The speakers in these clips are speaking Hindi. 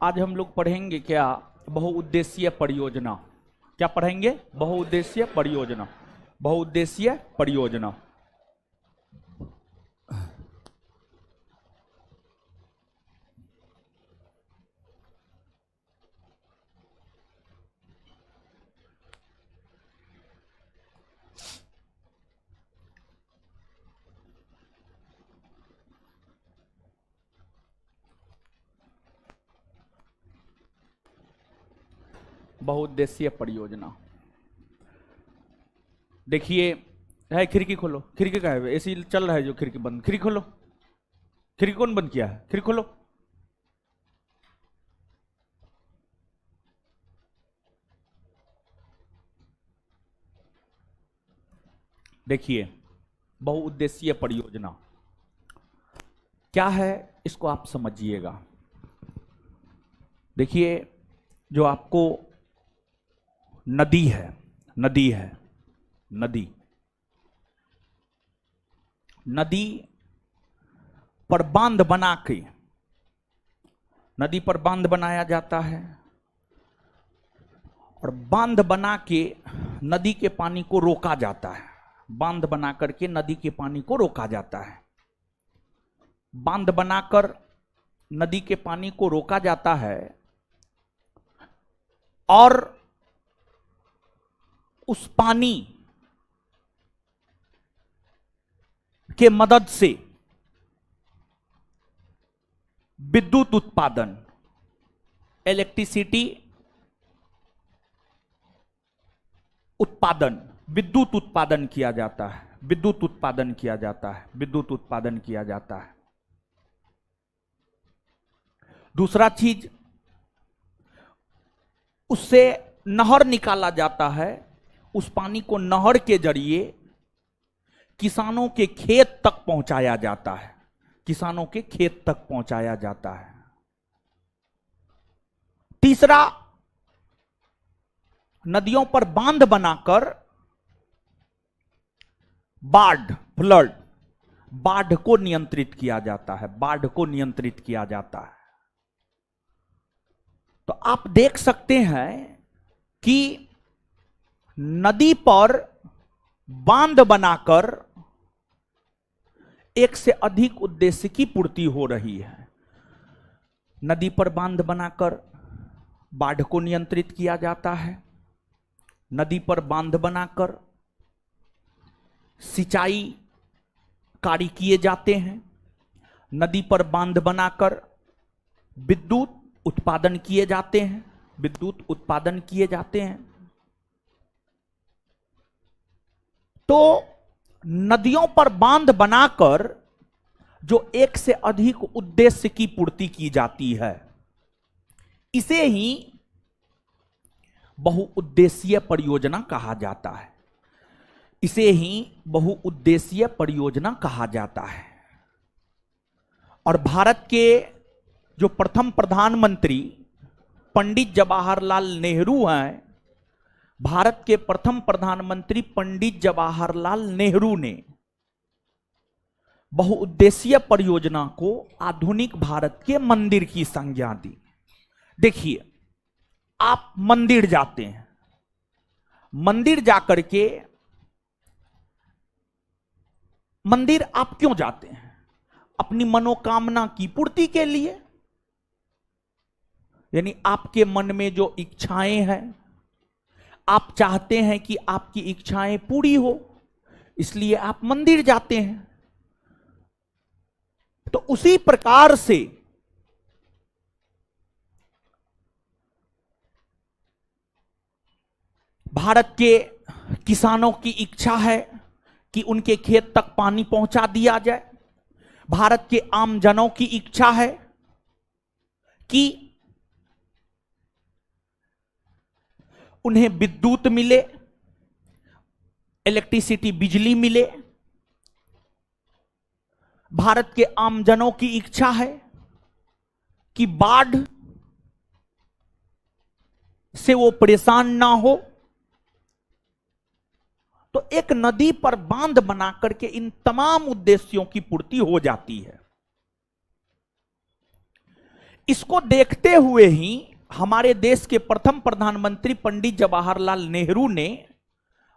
आज हम लोग पढ़ेंगे क्या? बहुउद्देशीय परियोजना। क्या पढ़ेंगे? बहुउद्देशीय परियोजना। बहुउद्देशीय परियोजना। बहुउद्देशीय परियोजना। देखिए, है खिड़की खोलो। खिड़की का है? एसी चल रहा है जो, खिड़की बंद। खिड़की खोलो। खिड़की कौन बंद किया है? खिड़की खोलो। देखिए, बहुउद्देशीय परियोजना क्या है, इसको आप समझिएगा। देखिए, जो आपको नदी है, नदी है, नदी नदी पर बांध बना के, नदी पर बांध बनाया जाता है और बांध बना के नदी के पानी को रोका जाता है। बांध बना करके नदी के पानी को रोका जाता है। बांध बनाकर नदी के पानी को रोका जाता है और उस पानी के मदद से विद्युत उत्पादन, इलेक्ट्रिसिटी उत्पादन, विद्युत उत्पादन किया जाता है। विद्युत उत्पादन किया जाता है। विद्युत उत्पादन किया जाता है। दूसरा चीज, उससे नहर निकाला जाता है। उस पानी को नहर के जरिए किसानों के खेत तक पहुंचाया जाता है। किसानों के खेत तक पहुंचाया जाता है। तीसरा, नदियों पर बांध बनाकर बाढ़, फ्लड, बाढ़ को नियंत्रित किया जाता है। बाढ़ को नियंत्रित किया जाता है। तो आप देख सकते हैं कि नदी पर बांध बनाकर एक से अधिक उद्देश्य की पूर्ति हो रही है। नदी पर बांध बनाकर बाढ़ को नियंत्रित किया जाता है। नदी पर बांध बनाकर सिंचाई कार्य किए जाते हैं। नदी पर बांध बनाकर विद्युत उत्पादन किए जाते हैं। विद्युत उत्पादन किए जाते हैं। तो नदियों पर बांध बनाकर जो एक से अधिक उद्देश्य की पूर्ति की जाती है, इसे ही बहुउद्देशीय परियोजना कहा जाता है। इसे ही बहुउद्देशीय परियोजना कहा जाता है। और भारत के जो प्रथम प्रधानमंत्री पंडित जवाहरलाल नेहरू हैं, भारत के प्रथम प्रधानमंत्री पंडित जवाहरलाल नेहरू ने बहुउद्देशीय परियोजना को आधुनिक भारत के मंदिर की संज्ञा दी। देखिए, आप मंदिर जाते हैं। मंदिर जाकर के, मंदिर आप क्यों जाते हैं? अपनी मनोकामना की पूर्ति के लिए। यानी आपके मन में जो इच्छाएं हैं, आप चाहते हैं कि आपकी इच्छाएं पूरी हो, इसलिए आप मंदिर जाते हैं। तो उसी प्रकार से भारत के किसानों की इच्छा है कि उनके खेत तक पानी पहुंचा दिया जाए। भारत के आम जनों की इच्छा है कि उन्हें विद्युत मिले, इलेक्ट्रिसिटी, बिजली मिले। भारत के आम जनों की इच्छा है कि बाढ़ से वो परेशान ना हो। तो एक नदी पर बांध बना करके इन तमाम उद्देश्यों की पूर्ति हो जाती है। इसको देखते हुए ही हमारे देश के प्रथम प्रधानमंत्री पंडित जवाहरलाल नेहरू ने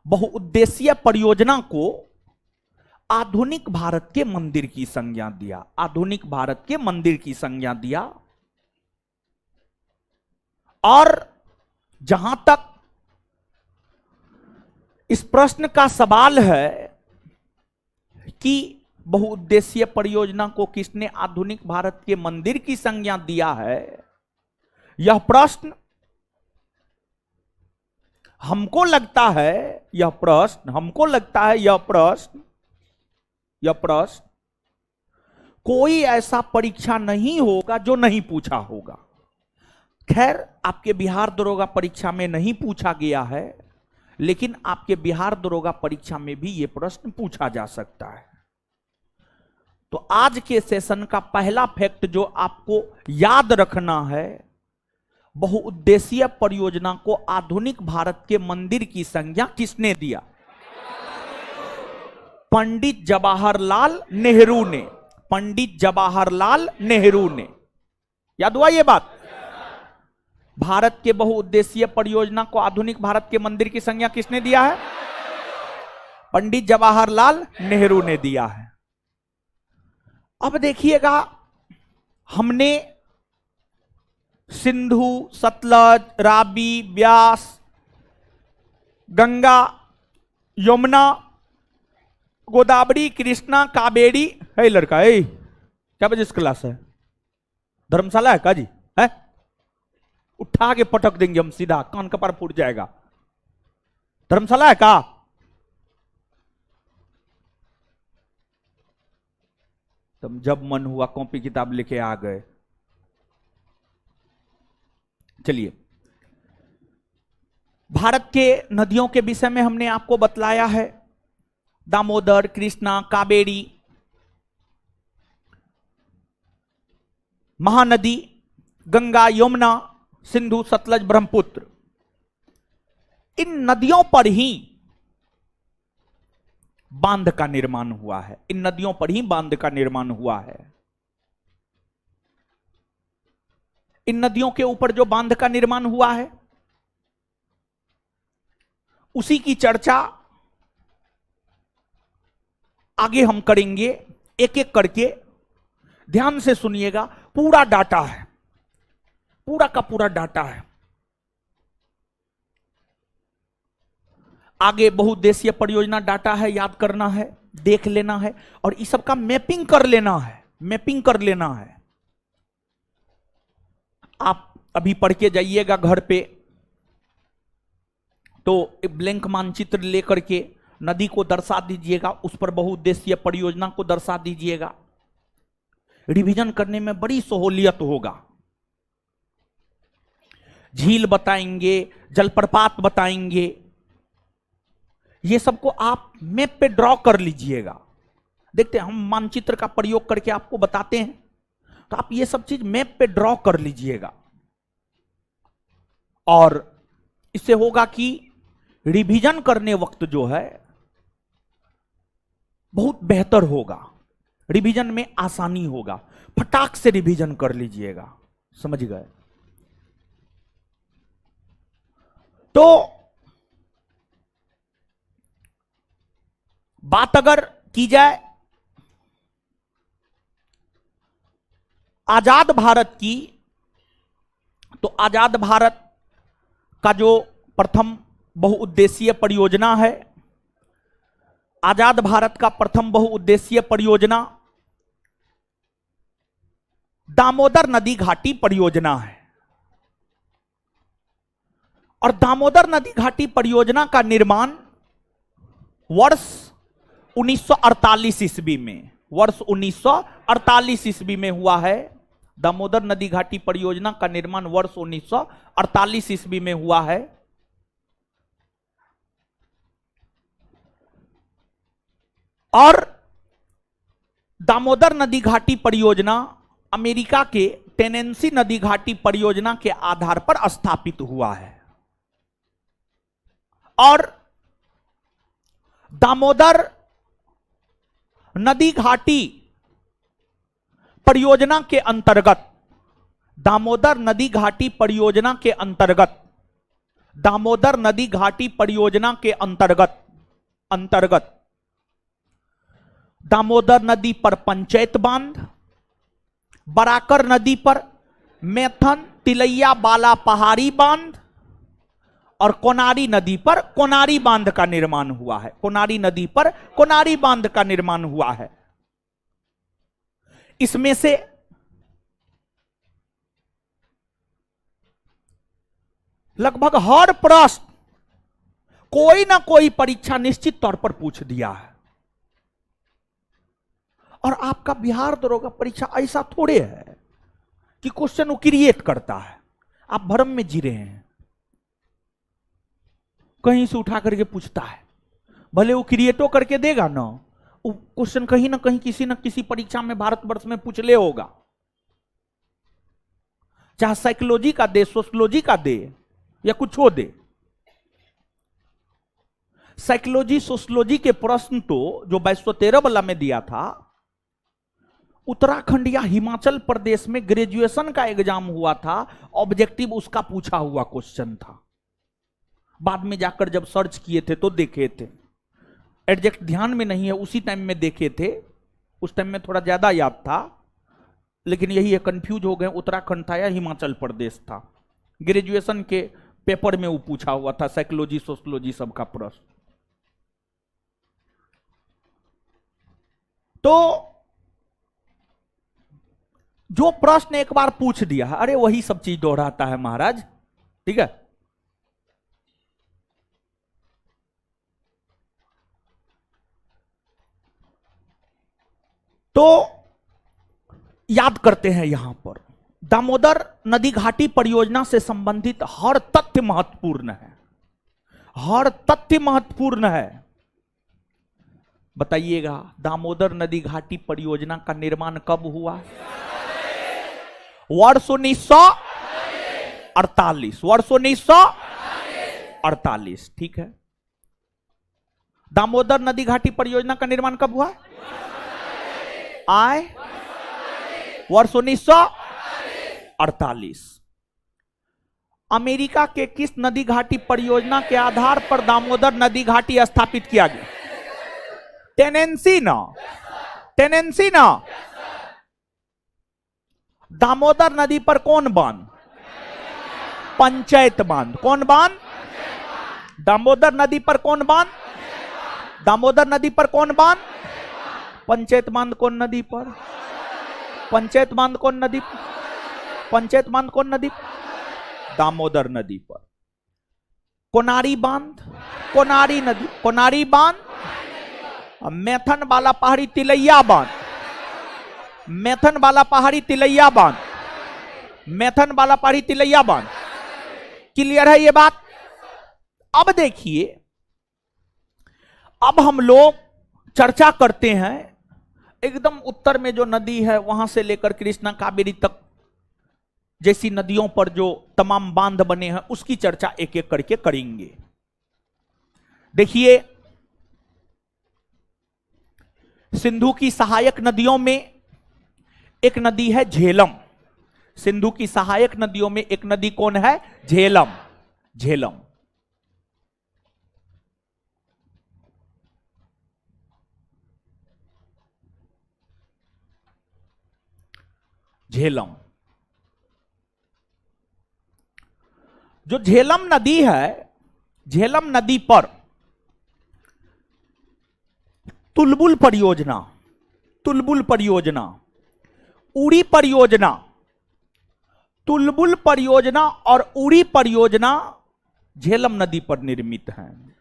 बहुउद्देशीय परियोजना को आधुनिक भारत के मंदिर की संज्ञा दिया। आधुनिक भारत के मंदिर की संज्ञा दिया। और जहां तक इस प्रश्न का सवाल है कि बहुउद्देशीय परियोजना को किसने आधुनिक भारत के मंदिर की संज्ञा दिया है, यह प्रश्न हमको लगता है यह प्रश्न कोई ऐसा परीक्षा नहीं होगा जो नहीं पूछा होगा। खैर, आपके बिहार दरोगा परीक्षा में नहीं पूछा गया है, लेकिन आपके बिहार दरोगा परीक्षा में भी यह प्रश्न पूछा जा सकता है। तो आज के सेशन का पहला फैक्ट जो आपको याद रखना है, बहुउद्देशीय परियोजना को आधुनिक भारत के मंदिर की संज्ञा किसने दिया? पंडित जवाहरलाल नेहरू ने। पंडित जवाहरलाल नेहरू ने। याद हुआ ये बात? भारत के बहुउद्देशीय परियोजना को आधुनिक भारत के मंदिर की संज्ञा किसने दिया है? पंडित जवाहरलाल नेहरू ने दिया है। अब देखिएगा, हमने सिंधु, सतलज, रावी, ब्यास, गंगा, यमुना, गोदावरी, कृष्णा, कावेरी है। लड़का है क्या बजे क्लास है? धर्मशाला है का जी? है? उठा के पटक देंगे हम सीधा, कान कपार फूट जाएगा। धर्मशाला है का? तुम जब मन हुआ कॉपी किताब लेके आ गए। चलिए, भारत के नदियों के विषय में हमने आपको बतलाया है। दामोदर, कृष्णा, कावेरी, महानदी, गंगा, यमुना, सिंधु, सतलज, ब्रह्मपुत्र, इन नदियों पर ही बांध का निर्माण हुआ है। इन नदियों पर ही बांध का निर्माण हुआ है। इन नदियों के ऊपर जो बांध का निर्माण हुआ है, उसी की चर्चा आगे हम करेंगे, एक एक करके। ध्यान से सुनिएगा, पूरा डाटा है, पूरा का पूरा डाटा है। आगे बहुउद्देशीय परियोजना डाटा है, याद करना है, देख लेना है, और इस सब का मैपिंग कर लेना है। मैपिंग कर लेना है। आप अभी पढ़ के जाइएगा घर पे, तो एक ब्लैंक मानचित्र लेकर के नदी को दर्शा दीजिएगा, उस पर बहुउद्देशीय परियोजना को दर्शा दीजिएगा। रिवीजन करने में बड़ी सहूलियत होगा। झील बताएंगे, जलप्रपात बताएंगे, ये सबको आप मैप पे ड्रॉ कर लीजिएगा। देखते हैं, हम मानचित्र का प्रयोग करके आपको बताते हैं, तो आप ये सब चीज मैप पे ड्रॉ कर लीजिएगा। और इससे होगा कि रिवीजन करने वक्त जो है बहुत बेहतर होगा, रिवीजन में आसानी होगा। फटाक से रिवीजन कर लीजिएगा, समझ गए? तो बात अगर की जाए आजाद भारत की, तो आजाद भारत का जो प्रथम बहुउद्देशीय परियोजना है, आजाद भारत का प्रथम बहुउद्देशीय परियोजना दामोदर नदी घाटी परियोजना है। और दामोदर नदी घाटी परियोजना का निर्माण वर्ष 1948 ईस्वी में, वर्ष 1948 ईस्वी में हुआ है। दामोदर नदी घाटी परियोजना का निर्माण वर्ष 1948 ईस्वी में हुआ है। और दामोदर नदी घाटी परियोजना अमेरिका के टेनेंसी नदी घाटी परियोजना के आधार पर स्थापित हुआ है। और दामोदर नदी घाटी परियोजना के अंतर्गत दामोदर नदी घाटी परियोजना के अंतर्गत, दामोदर नदी घाटी परियोजना के अंतर्गत दामोदर नदी पर पंचायत बांध, बराकर नदी पर मैथन तिलैया बाला पहाड़ी बांध और कोनारी नदी पर कोनारी बांध का निर्माण हुआ है। कोनारी नदी पर कोनारी बांध का निर्माण हुआ है। इसमें से लगभग हर प्रश्न कोई ना कोई परीक्षा निश्चित तौर पर पूछ दिया है। और आपका बिहार दरोगा परीक्षा ऐसा थोड़े है कि क्वेश्चन वो क्रिएट करता है। आप भ्रम में जी रहे हैं। कहीं से उठा करके पूछता है, भले वो क्रिएटो करके देगा ना, वो क्वेश्चन कहीं ना कहीं किसी न किसी परीक्षा में भारतवर्ष में पूछ ले होगा। चाहे साइकोलॉजी का दे, सोशियोलॉजी का दे या कुछ हो दे। साइकोलॉजी सोशियोलॉजी के प्रश्न तो जो 2213 वाला में दिया था, उत्तराखंड या हिमाचल प्रदेश में ग्रेजुएशन का एग्जाम हुआ था, ऑब्जेक्टिव उसका पूछा हुआ क्वेश्चन था। बाद में जाकर जब सर्च किए थे तो देखे थे, एग्जैक्ट ध्यान में नहीं है, उसी टाइम में देखे थे। उस टाइम में थोड़ा ज्यादा याद था, लेकिन यही है कंफ्यूज हो गए, उत्तराखंड था या हिमाचल प्रदेश था। ग्रेजुएशन के पेपर में वो पूछा हुआ था, साइकोलॉजी सोशियोलॉजी सबका प्रश्न। तो जो प्रश्न एक बार पूछ दिया है, अरे वही सब चीज दोहराता है महाराज, ठीक है। तो याद करते हैं, यहां पर दामोदर नदी घाटी परियोजना से संबंधित हर तथ्य महत्वपूर्ण है, हर तथ्य महत्वपूर्ण है। बताइएगा, दामोदर नदी घाटी परियोजना का निर्माण कब हुआ? वर्ष 1948, वर्ष 1948, ठीक है। दामोदर नदी घाटी परियोजना का निर्माण कब हुआ? आए वर्ष 1948। अमेरिका के किस नदी घाटी परियोजना के आधार पर दामोदर नदी घाटी स्थापित किया गया? टेनेंसी ना। दामोदर नदी पर कौन बांध? पंचायत बांध। कौन बांध? दामोदर नदी पर कौन बांध? दामोदर नदी पर कौन बांध? पंचायत बांध कौन नदी पर? पंचायत बांध कौन नदी पर? पंचायत बांध कौन नदी पर? दामोदर नदी पर। कोनारी बांध, कोनारी नदी, कोनारी बांध, मैथन वाला पहाड़ी तिलैया बांध, मैथन वाला पहाड़ी तिलैया बांध, मैथन वाला पहाड़ी तिलैया बांध। क्लियर है ये बात? अब देखिए, अब हम लोग चर्चा करते हैं एकदम उत्तर में जो नदी है वहां से लेकर कृष्णा कावेरी तक जैसी नदियों पर जो तमाम बांध बने हैं उसकी चर्चा एक एक करके करेंगे। देखिए, सिंधु की सहायक नदियों में एक नदी है झेलम। सिंधु की सहायक नदियों में एक नदी कौन है? झेलम। झेलम। झेलम। जो झेलम नदी है, झेलम नदी पर तुलबुल परियोजना, तुलबुल परियोजना, उड़ी परियोजना, तुलबुल परियोजना और उड़ी परियोजना झेलम नदी पर निर्मित हैं।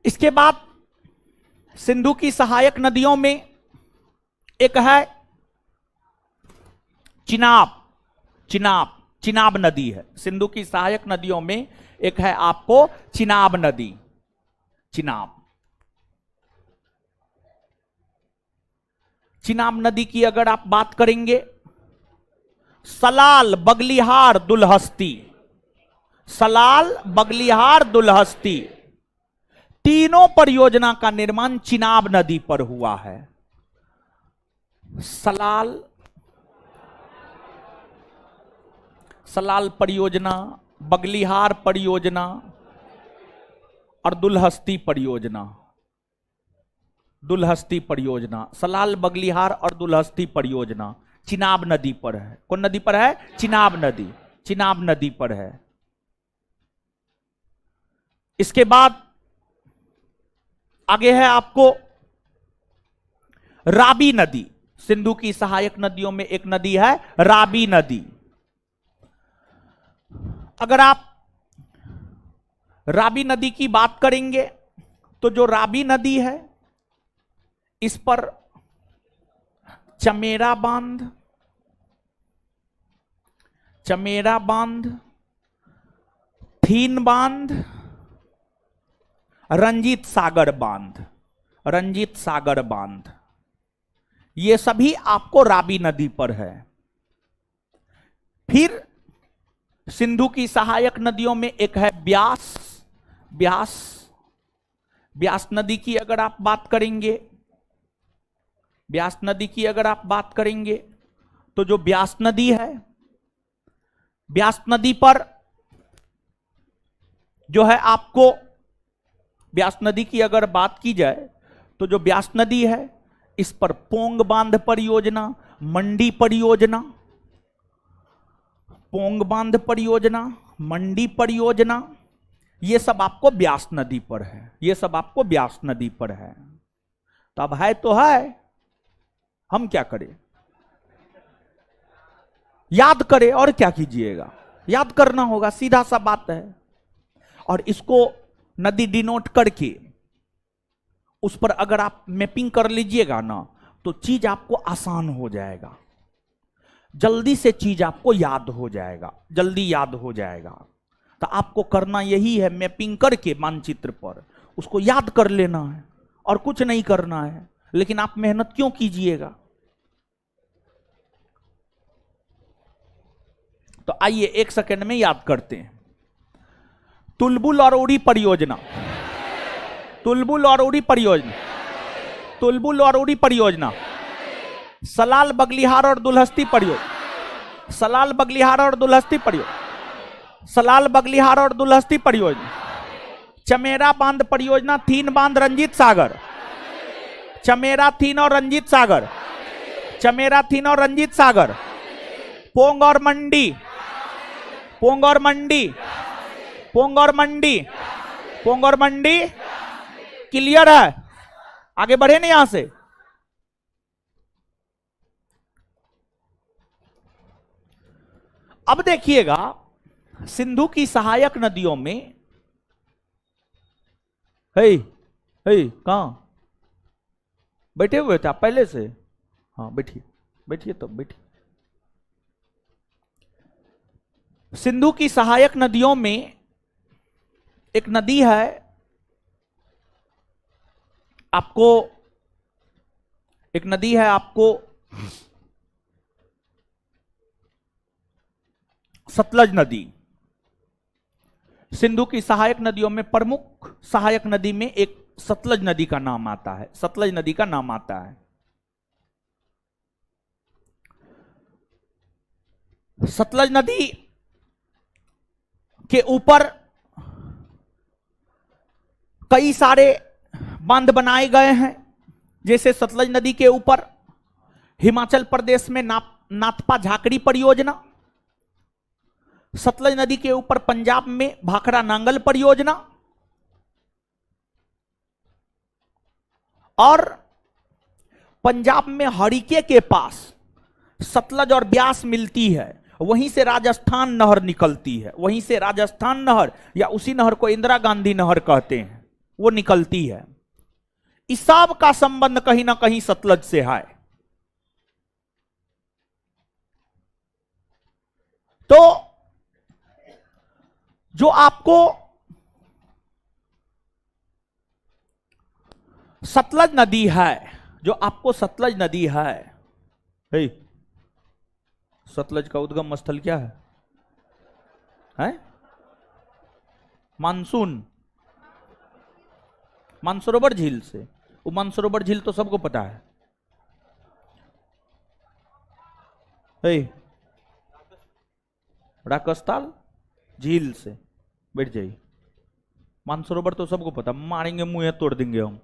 इसके बाद सिंधु की सहायक नदियों में एक है चिनाब। चिनाब, चिनाब नदी है। सिंधु की सहायक नदियों में एक है आपको चिनाब नदी। चिनाब। चिनाब नदी की अगर आप बात करेंगे, सलाल, बगलिहार, दुलहस्ती, सलाल, बगलिहार, दुलहस्ती, तीनों परियोजना का निर्माण चिनाब नदी पर हुआ है। सलाल परियोजना, बगलिहार परियोजना और दुलहस्ती परियोजना। दुलहस्ती परियोजना, सलाल, बगलिहार और दुलहस्ती परियोजना चिनाब नदी पर है। कौन नदी पर है? चिनाब नदी, चिनाब नदी पर है। इसके बाद आगे है आपको राबी नदी। सिंधु की सहायक नदियों में एक नदी है राबी नदी। अगर आप राबी नदी की बात करेंगे तो जो राबी नदी है, इस पर चमेरा बांध, चमेरा बांध, थीन बांध, रंजीत सागर बांध, रंजीत सागर बांध, ये सभी आपको राबी नदी पर है। फिर सिंधु की सहायक नदियों में एक है ब्यास। ब्यास, ब्यास नदी की अगर आप बात करेंगे, ब्यास नदी की अगर आप बात करेंगे तो जो ब्यास नदी है, ब्यास नदी पर जो है आपको, ब्यास नदी की अगर बात की जाए तो जो ब्यास नदी है, इस पर पोंग बांध परियोजना, मंडी परियोजना, पोंग बांध परियोजना, मंडी परियोजना, ये सब आपको ब्यास नदी पर है। ये सब आपको ब्यास नदी पर है। तो अब है तो है, हम क्या करें? याद करें, और क्या कीजिएगा? याद करना होगा, सीधा सा बात है। और इसको नदी डिनोट करके उस पर अगर आप मैपिंग कर लीजिएगा ना, तो चीज आपको आसान हो जाएगा, जल्दी से चीज आपको याद हो जाएगा, जल्दी याद हो जाएगा। तो आपको करना यही है, मैपिंग करके मानचित्र पर उसको याद कर लेना है, और कुछ नहीं करना है। लेकिन आप मेहनत क्यों कीजिएगा? तो आइए एक सेकंड में याद करते हैं। तुलबुल और उड़ी परियोजना, तुलबुल और उड़ी परियोजना, तुलबुल और उड़ी परियोजना, सलाल, बगलिहार और दुलहस्ती परियोजना, सलाल, बगलिहार और दुलहस्ती परियोजना, सलाल, बगलिहार और दुलहस्ती परियोजना, चमेरा बांध परियोजना, थीन बांध, रंजीत सागर, चमेरा, थीन और रंजीत सागर, चमेरा, थीन और रंजीत सागर, पोंग और मंडी, पोंग और मंडी, पोंग और मंडी, पोंग और मंडी, क्लियर है? आगे बढ़े ना यहां से। अब देखिएगा, सिंधु की सहायक नदियों में कहां बैठे हुए थे आप पहले से? हाँ बैठिए, बैठिए तो बैठिए। सिंधु की सहायक नदियों में एक नदी है, आपको एक नदी है, आपको सतलज नदी। सिंधु की सहायक नदियों में प्रमुख सहायक नदी में एक सतलज नदी का नाम आता है, सतलज नदी का नाम आता है। सतलज नदी के ऊपर कई सारे बांध बनाए गए हैं। जैसे सतलज नदी के ऊपर हिमाचल प्रदेश में नाथपा झाकड़ी परियोजना, सतलज नदी के ऊपर पंजाब में भाखड़ा नांगल परियोजना, और पंजाब में हरिके के पास सतलज और ब्यास मिलती है, वहीं से राजस्थान नहर निकलती है, वहीं से राजस्थान नहर, या उसी नहर को इंदिरा गांधी नहर कहते हैं, वो निकलती है। इस सब का संबंध कहीं ना कहीं सतलज से है। तो जो आपको सतलज नदी है, जो आपको सतलज नदी है, सतलज का उद्गम स्थल क्या है? मानसरोवर झील से। वो मानसरोवर झील तो सबको पता है। राकसताल झील से बैठ जाइए। मानसरोवर तो सबको पता, मारेंगे मुंह तोड़ देंगे हम।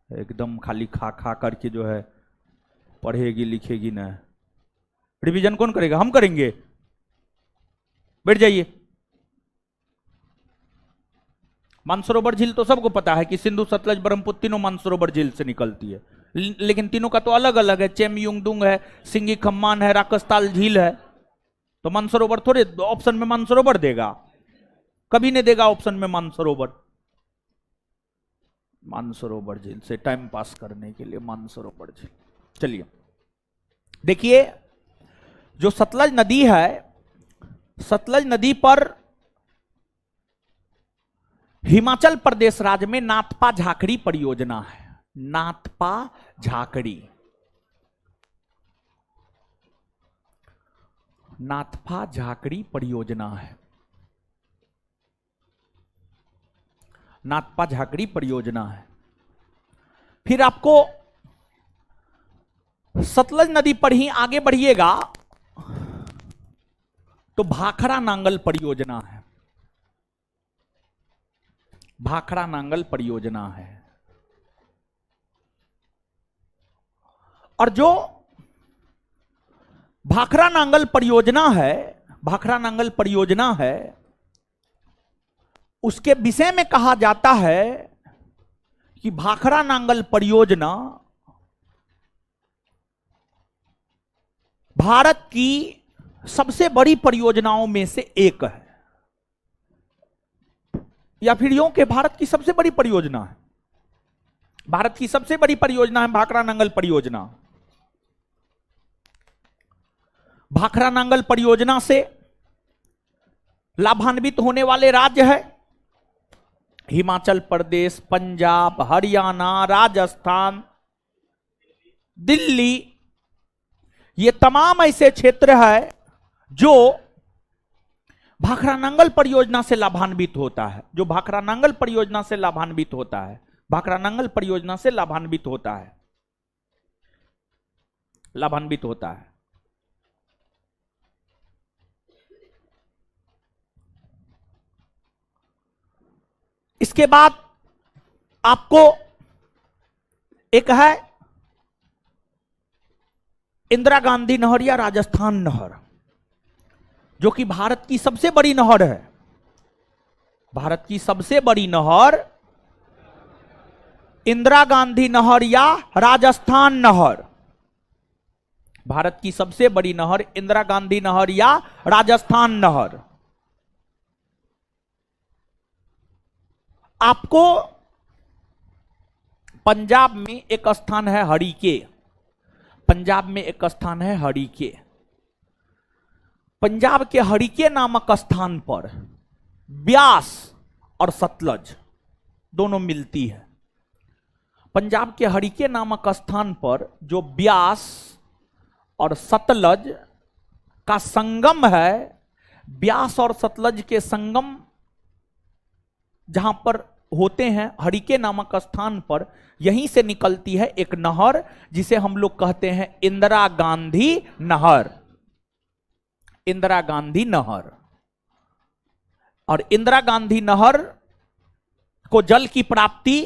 एकदम खाली खा खा करके जो है पढ़ेगी लिखेगी ना। रिवीजन कौन करेगा? हम करेंगे। बैठ जाइए। मानसरोवर झील तो सबको पता है कि सिंधु सतलज ब्रह्मपुत्र तीनों मानसरोवर झील से निकलती है, लेकिन तीनों का तो अलग अलग है। चेमयुंगडुंग है, सिंगी खम्मान है, राकसताल झील है। तो मानसरोवर थोड़े ऑप्शन में मानसरोवर देगा, कभी नहीं देगा ऑप्शन में मानसरोवर। मानसरोवर झील से टाइम पास करने के लिए मानसरोवर झील। चलिए देखिए, जो सतलज नदी है, सतलज नदी पर हिमाचल प्रदेश राज्य में नाथपा झाकड़ी परियोजना है। नाथपा झाकड़ी, नाथपा झाकड़ी परियोजना है। नाथपा झाकड़ी परियोजना है। फिर आपको सतलज नदी पर ही आगे बढ़िएगा तो भाखड़ा नांगल परियोजना है। भाखड़ा नांगल परियोजना है। और जो भाखड़ा नांगल परियोजना है, भाखड़ा नांगल परियोजना है, उसके विषय में कहा जाता है कि भाखड़ा नांगल परियोजना भारत की सबसे बड़ी परियोजनाओं में से एक है, या फिर यूं कि भारत की सबसे बड़ी परियोजना है। भारत की सबसे बड़ी परियोजना है भाखड़ा नांगल परियोजना। भाखड़ा नांगल परियोजना से लाभान्वित होने वाले राज्य है हिमाचल प्रदेश, पंजाब, हरियाणा, राजस्थान, दिल्ली। ये तमाम ऐसे क्षेत्र है जो भाखड़ा नांगल परियोजना से लाभान्वित होता है। जो भाखड़ा नांगल परियोजना से लाभान्वित होता है, भाखड़ा नांगल परियोजना से लाभान्वित होता है, लाभान्वित होता है। इसके बाद आपको एक है इंदिरा गांधी नहर या राजस्थान नहर, जो कि भारत की सबसे बड़ी नहर है। भारत की सबसे बड़ी नहर इंदिरा गांधी नहर या राजस्थान नहर। भारत की सबसे बड़ी नहर इंदिरा गांधी नहर या राजस्थान नहर। आपको पंजाब में एक स्थान है हरिके। पंजाब में एक स्थान है हरिके। पंजाब के हरिके नामक स्थान पर ब्यास और सतलज दोनों मिलती है। पंजाब के हरिके नामक स्थान पर जो ब्यास और सतलज का संगम है, ब्यास और सतलज के संगम जहां पर होते हैं हरिके नामक स्थान पर, यहीं से निकलती है एक नहर जिसे हम लोग कहते हैं इंदिरा गांधी नहर। इंदिरा गांधी नहर। और इंदिरा गांधी नहर को जल की प्राप्ति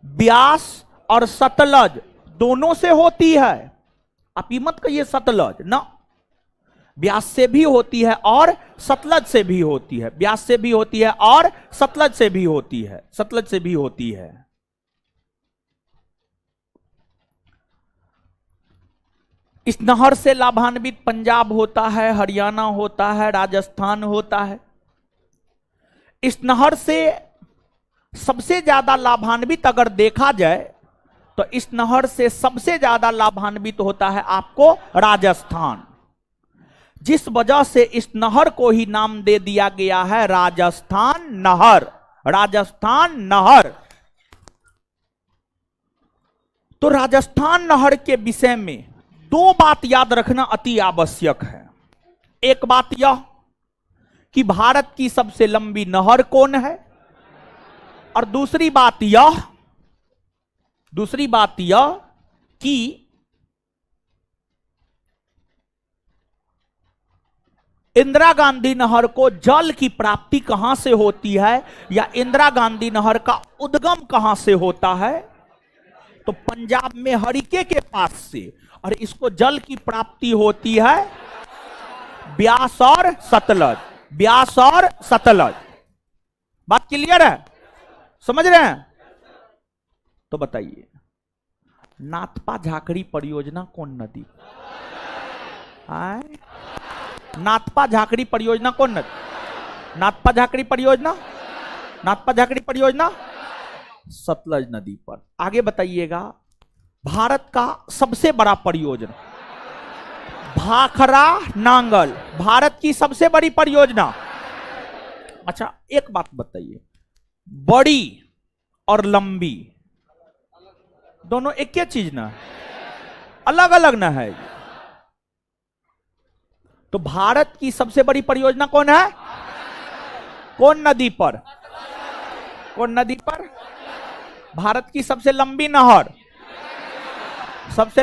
ब्यास और सतलज दोनों से होती है। आप ये मत कहिए सतलज ना, ब्यास से भी होती है और सतलज से भी होती है। ब्यास से भी होती है और सतलज से भी होती है। सतलज से भी होती है। इस नहर से लाभान्वित पंजाब होता है, हरियाणा होता है, राजस्थान होता है। इस नहर से सबसे ज्यादा लाभान्वित अगर देखा जाए तो इस नहर से सबसे ज्यादा लाभान्वित होता है आपको राजस्थान, जिस वजह से इस नहर को ही नाम दे दिया गया है राजस्थान नहर। राजस्थान नहर। तो राजस्थान नहर के विषय में दो बात याद रखना अति आवश्यक है। एक बात यह कि भारत की सबसे लंबी नहर कौन है, और दूसरी बात यह कि इंदिरा गांधी नहर को जल की प्राप्ति कहां से होती है, या इंदिरा गांधी नहर का उद्गम कहां से होता है। तो पंजाब में हरिके के पास से, और इसको जल की प्राप्ति होती है ब्यास और सतलज, ब्यास और सतलज। बात क्लियर है, समझ रहे हैं। तो बताइए, नाथपा झाकड़ी परियोजना कौन नदी, नाथपा झाकड़ी परियोजना कौन नदी, नाथपा झाकड़ी परियोजना सतलज नदी पर। आगे बताइएगा, भारत का सबसे बड़ा परियोजना भाखरा नांगल, भारत की सबसे बड़ी परियोजना। अच्छा एक बात बताइए, बड़ी और लंबी दोनों एक ही चीज ना, अलग अलग ना है। तो भारत की सबसे बड़ी परियोजना कौन है, कौन नदी पर, कौन नदी पर। भारत की सबसे लंबी नहर, सबसे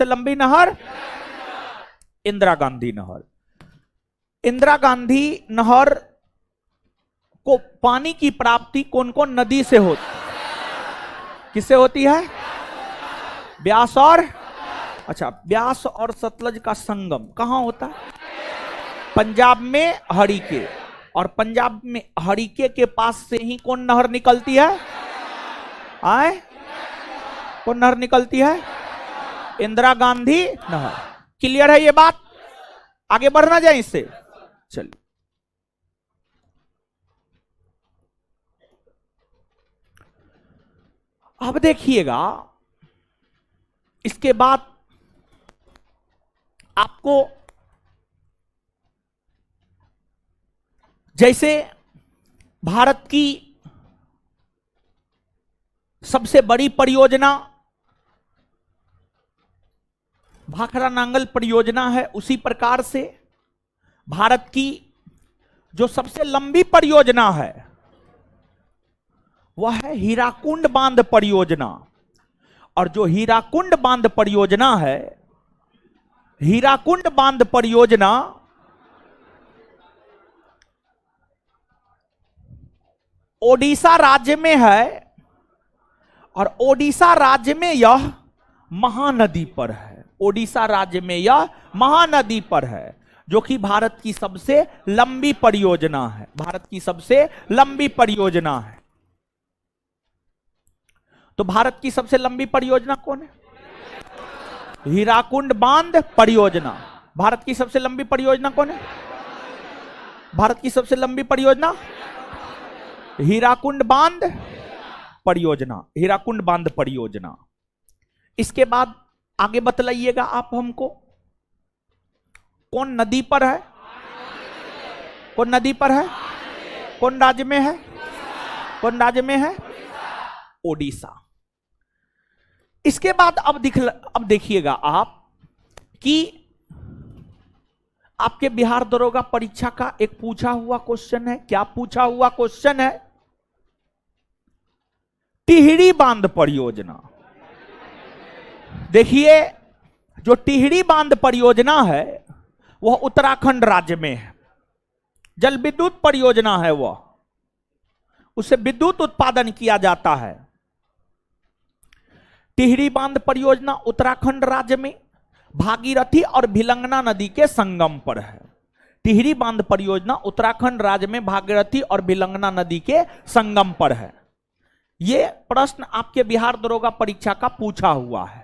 लंबी नहर इंदिरा गांधी नहर। इंदिरा गांधी नहर को पानी की प्राप्ति कौन कौन नदी से होती, किससे होती है, ब्यास और, अच्छा ब्यास और सतलज का संगम कहां होता है, पंजाब में हरिके, और पंजाब में हरिके के पास से ही कौन नहर निकलती है, कौन नहर निकलती है, इंदिरा गांधी नहर। क्लियर है ये बात, आगे बढ़ना जाए इससे। चलिए अब देखिएगा, इसके बाद आपको जैसे भारत की सबसे बड़ी परियोजना भाखरा नांगल परियोजना है, उसी प्रकार से भारत की जो सबसे लंबी परियोजना है वह है हीराकुंड बांध परियोजना। और जो हीराकुंड बांध परियोजना है, हीराकुंड बांध परियोजना ओडिशा राज्य में है, और ओडिशा राज्य में यह महानदी पर है, ओडिशा राज्य में यह महानदी पर है, जो कि भारत की सबसे लंबी परियोजना है, भारत की सबसे लंबी परियोजना है। तो भारत की सबसे लंबी परियोजना कौन है, हीराकुंड बांध परियोजना। भारत की सबसे लंबी परियोजना कौन है, भारत की सबसे लंबी परियोजना हीराकुंड बांध परियोजना, हीराकुंड बांध परियोजना। इसके बाद आगे बतलाइएगा आप हमको, कौन नदी पर है, कौन नदी पर है, कौन राज्य में है, कौन राज्य में है, ओडिशा। इसके बाद अब देखिएगा आप कि आपके बिहार दरोगा परीक्षा का एक पूछा हुआ क्वेश्चन है। क्या पूछा हुआ क्वेश्चन है, टिहरी बांध परियोजना। देखिए, जो टिहरी बांध परियोजना है वह उत्तराखंड राज्य में है, जल विद्युत परियोजना है, वह उससे विद्युत उत्पादन किया जाता है। टिहरी बांध परियोजना उत्तराखंड राज्य में भागीरथी और भिलंगना नदी के संगम पर है। टिहरी बांध परियोजना उत्तराखंड राज्य में भागीरथी और भिलंगना नदी के संगम पर है। यह प्रश्न आपके बिहार दरोगा परीक्षा का पूछा हुआ है।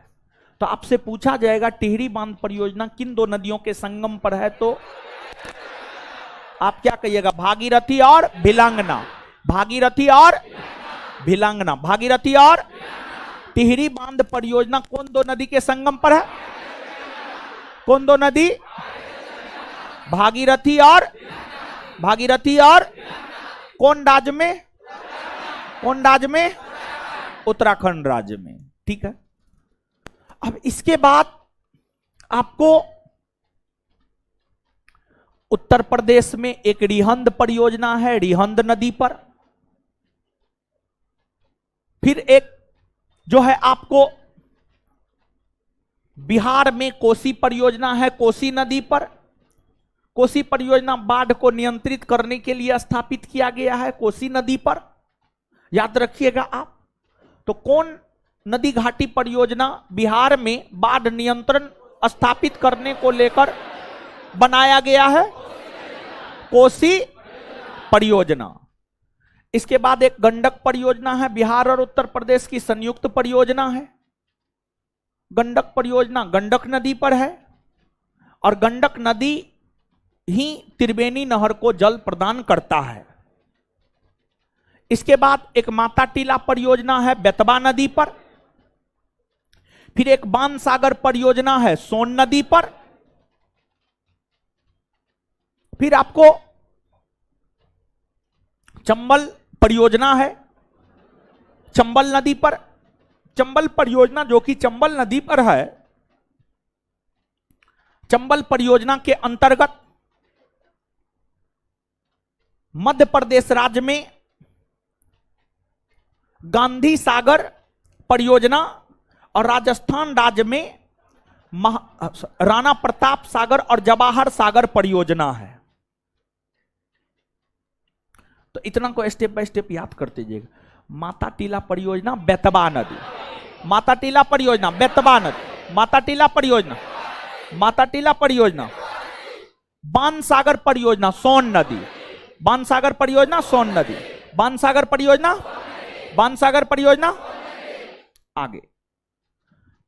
तो आपसे पूछा जाएगा टिहरी बांध परियोजना किन दो नदियों के संगम पर है, तो आप क्या कहिएगा, भागीरथी और भिलंगना, भागीरथी और भिलंगना, भागीरथी और। टिहरी बांध परियोजना कौन दो नदी के संगम पर है, कौन दो नदी, भागीरथी और, भागीरथी और कौन राज्य में, कौन राज्य में, उत्तराखंड राज्य में। ठीक है, अब इसके बाद आपको उत्तर प्रदेश में एक रिहंद परियोजना है, रिहंद नदी पर। फिर एक जो है आपको बिहार में कोसी परियोजना है, कोसी नदी पर। कोसी परियोजना बाढ़ को नियंत्रित करने के लिए स्थापित किया गया है, कोसी नदी पर, याद रखिएगा आप। तो कौन नदी घाटी परियोजना बिहार में बाढ़ नियंत्रण स्थापित करने को लेकर बनाया गया है? कोसी परियोजना। इसके बाद एक गंडक परियोजना है, बिहार और उत्तर प्रदेश की संयुक्त परियोजना है। गंडक परियोजना गंडक नदी पर है और गंडक नदी ही त्रिवेणी नहर को जल प्रदान करता है। इसके बाद एक माता टीला परियोजना है बेतवा नदी पर। फिर एक बाणसागर परियोजना है सोन नदी पर। फिर आपको चंबल परियोजना है चंबल नदी पर। चंबल परियोजना जो कि चंबल नदी पर है, चंबल परियोजना के अंतर्गत मध्य प्रदेश राज्य में गांधी सागर परियोजना और राजस्थान राज्य में राणा प्रताप सागर और जवाहर सागर परियोजना है। तो इतना को स्टेप बाय स्टेप याद करते जाइएगा। माता टीला परियोजना बेतवा नदी, माता टीला परियोजना बेतवा नदी, माता टीला परियोजना, माता टीला परियोजना, बाणसागर परियोजना सोन नदी, बाणसागर परियोजना सोन नदी, बाणसागर परियोजना, बाणसागर परियोजना। आगे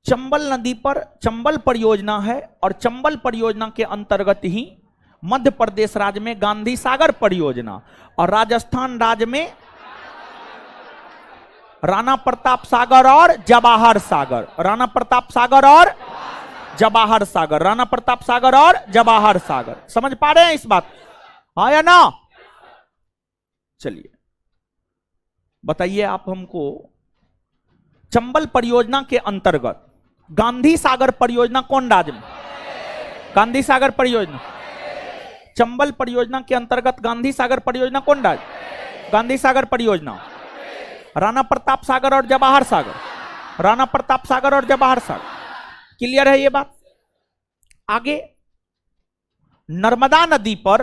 चंबल नदी पर चंबल परियोजना है और चंबल परियोजना के अंतर्गत ही मध्य प्रदेश राज्य में गांधी सागर परियोजना और राजस्थान राज्य में राणा प्रताप सागर और जवाहर सागर, राणा प्रताप सागर और जवाहर सागर, राणा प्रताप सागर और जवाहर सागर। समझ पा रहे हैं इस बात? हाँ या ना? चलिए बताइए आप हमको, चंबल परियोजना के अंतर्गत गांधी सागर परियोजना कौन राज्य में? गांधी सागर परियोजना। चंबल परियोजना के अंतर्गत गांधी सागर परियोजना कौन राज्य? गांधी सागर परियोजना। राणा प्रताप सागर और जवाहर सागर, राणा प्रताप सागर और जवाहर सागर। क्लियर है ये बात? आगे नर्मदा नदी पर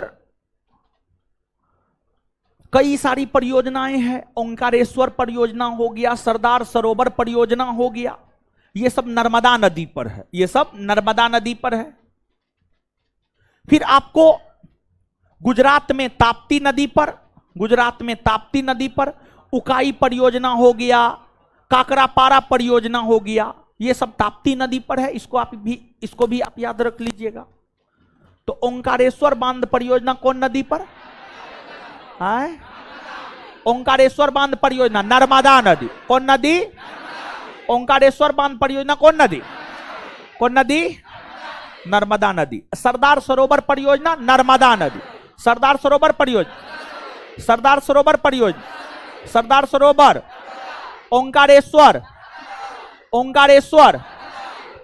कई सारी परियोजनाएं हैं। ओंकारेश्वर परियोजना हो गया, सरदार सरोवर परियोजना हो गया, ये सब नर्मदा नदी पर है, ये सब नर्मदा नदी पर है। फिर आपको गुजरात में ताप्ती नदी पर, गुजरात में ताप्ती नदी पर उकाई परियोजना हो गया, काकरापारा परियोजना हो गया, ये सब ताप्ती नदी पर है। इसको भी आप याद रख लीजिएगा। तो ओंकारेश्वर बांध परियोजना कौन नदी पर है? ओंकारेश्वर बांध परियोजना नर्मदा नदी। कौन नदी? ओंकारेश्वर बांध परियोजना कौन नदी? कौन नदी? नर्मदा नदी। सरदार सरोवर परियोजना नर्मदा नदी, सरदार सरोवर परियोजना, सरदार सरोवर परियोजना, सरदार सरोवर, ओंकारेश्वर, ओंकारेश्वर।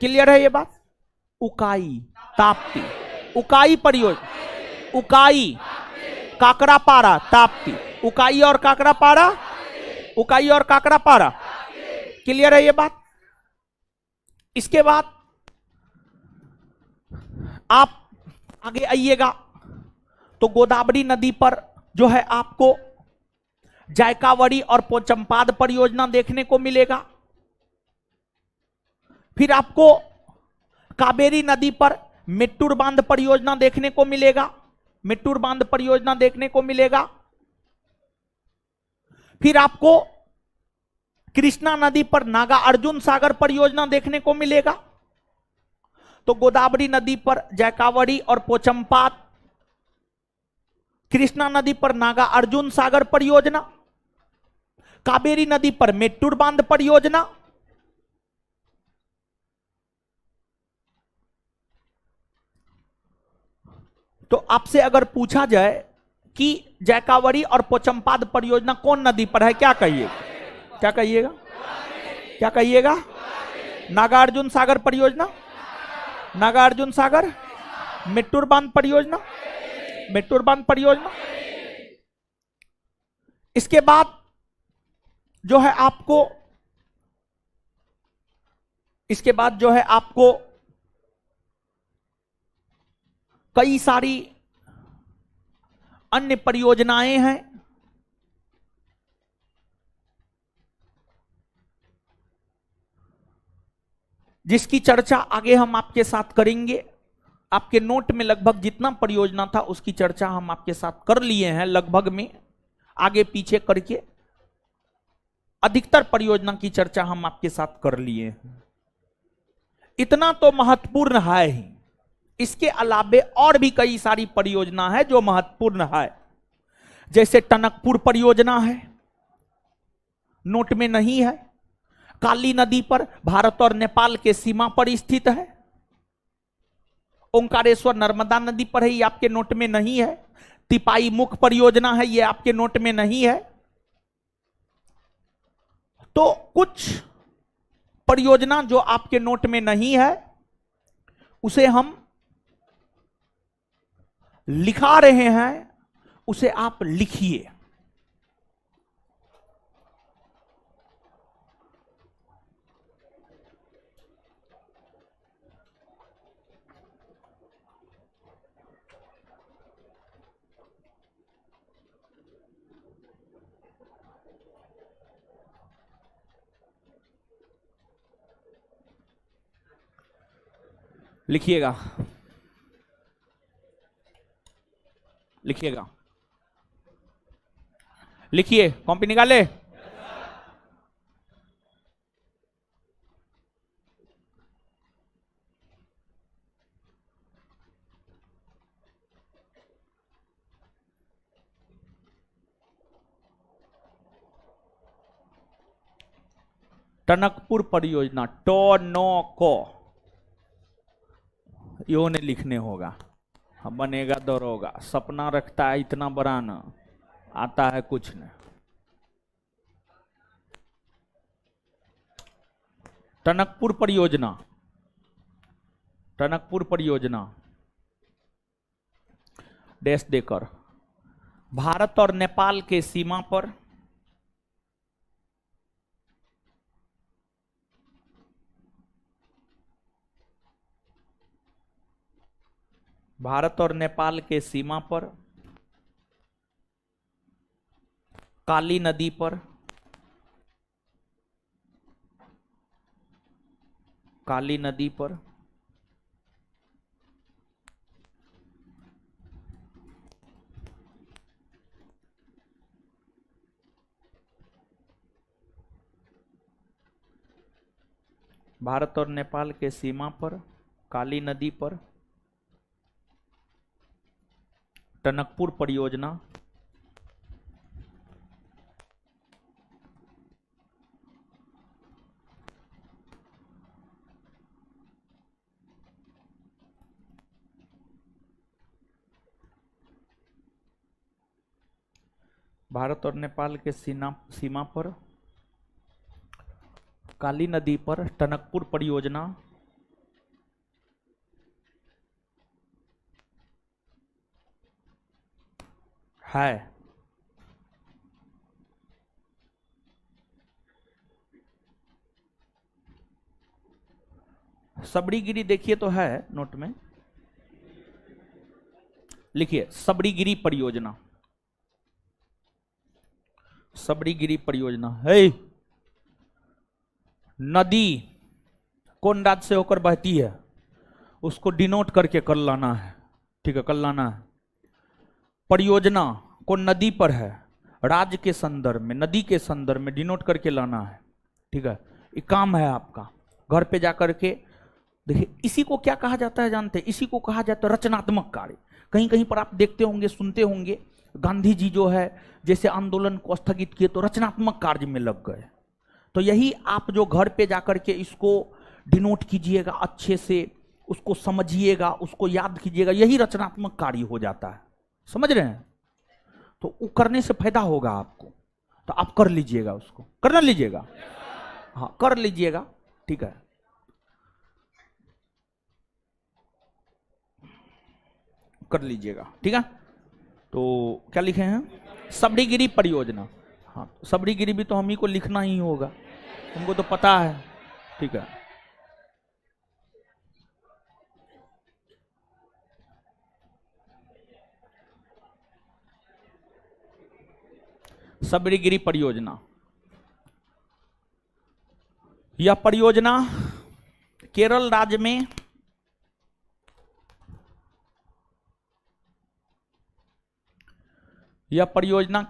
क्लियर है ये बात? उकाई, ताप्ती, उकाई परियोजना, उकाई, काकरापारा, ताप्ती, उकाई और काकरापारा, उकाई और काकरापारा। क्लियर है ये बात? इसके बाद आप आगे आइएगा तो गोदावरी नदी पर जो है आपको जायकावड़ी और पोचमपाद परियोजना देखने को मिलेगा। फिर आपको कावेरी नदी पर मेट्टूर बांध परियोजना देखने को मिलेगा, मेट्टूर बांध परियोजना देखने को मिलेगा। फिर आपको कृष्णा नदी पर नागा अर्जुन सागर परियोजना देखने को मिलेगा। तो गोदावरी नदी पर जायकावड़ी और पोचमपाद, कृष्णा नदी पर नागा अर्जुन सागर परियोजना, कावेरी नदी पर मेट्टूर बांध परियोजना, तो आपसे अगर पूछा जाए कि जायकावड़ी और पोचमपाद परियोजना कौन नदी पर है, क्या कहिएगा? क्या कहिएगा? क्या कहिएगा? नागार्जुन सागर परियोजना, नागार्जुन सागर, मेट्टूर बांध परियोजना, मेट्टूर बांध परियोजना। इसके बाद जो है आपको, इसके बाद जो है आपको कई सारी अन्य परियोजनाएं हैं। जिसकी चर्चा आगे हम आपके साथ करेंगे। आपके नोट में लगभग जितना परियोजना था उसकी चर्चा हम आपके साथ कर लिए हैं, लगभग में आगे पीछे करके अधिकतर परियोजना की चर्चा हम आपके साथ कर लिए हैं। इतना तो महत्वपूर्ण है ही, इसके अलावे और भी कई सारी परियोजना है जो महत्वपूर्ण है। जैसे टनकपुर परियोजना है, नोट में नहीं है, काली नदी पर भारत और नेपाल के सीमा पर स्थित है। ओंकारेश्वर नर्मदा नदी पर है, ये आपके नोट में नहीं है। तिपाई मुख परियोजना है, ये आपके नोट में नहीं है। तो कुछ परियोजना जो आपके नोट में नहीं है उसे हम लिखा रहे हैं, उसे आप लिखिए। लिखिएगा, लिखिएगा, लिखिए, कॉपी निकाले। टनकपुर परियोजना, टोनोको, यो ने लिखने होगा। बनेगा दरोगा, सपना रखता है इतना बड़ा ना, आता है कुछ न। टनकपुर परियोजना, टनकपुर परियोजना डैश देकर भारत और नेपाल के सीमा पर भारत और नेपाल के सीमा पर काली नदी पर, काली नदी पर भारत और नेपाल के सीमा पर काली नदी पर टनकपुर परियोजना भारत और नेपाल के सीमा पर काली नदी पर टनकपुर परियोजना है। सबड़ीगिरी देखिए तो है नोट में, लिखिए सबड़ीगिरी परियोजना, सबड़ीगिरी परियोजना है। नदी कौन राज्य से होकर बहती है उसको डिनोट करके कर लाना है, ठीक है, कर लाना है। परियोजना कौन नदी पर है, राज्य के संदर्भ में, नदी के संदर्भ में डिनोट करके लाना है, ठीक है। ये काम है आपका, घर पे जाकर के देखिए। इसी को क्या कहा जाता है जानते हैं? इसी को कहा जाता है रचनात्मक कार्य। कहीं कहीं पर आप देखते होंगे, सुनते होंगे, गांधी जी जो है जैसे आंदोलन को स्थगित किए तो रचनात्मक कार्य में लग गए। तो यही आप जो घर पे जाकर के इसको डिनोट कीजिएगा, अच्छे से उसको समझिएगा, उसको याद कीजिएगा, यही रचनात्मक कार्य हो जाता है। समझ रहे हैं? तो वो करने से फायदा होगा आपको, तो आप कर लीजिएगा, उसको करना लीजिएगा। हाँ कर लीजिएगा, ठीक है। कर लीजिएगा, ठीक है। तो क्या लिखे हैं, सबड़ीगिरी परियोजना। हाँ सबड़ीगिरी भी तो हम ही को लिखना ही होगा, तुमको तो पता है, ठीक है। सबड़ीगिरी परियोजना, यह परियोजना केरल राज्य में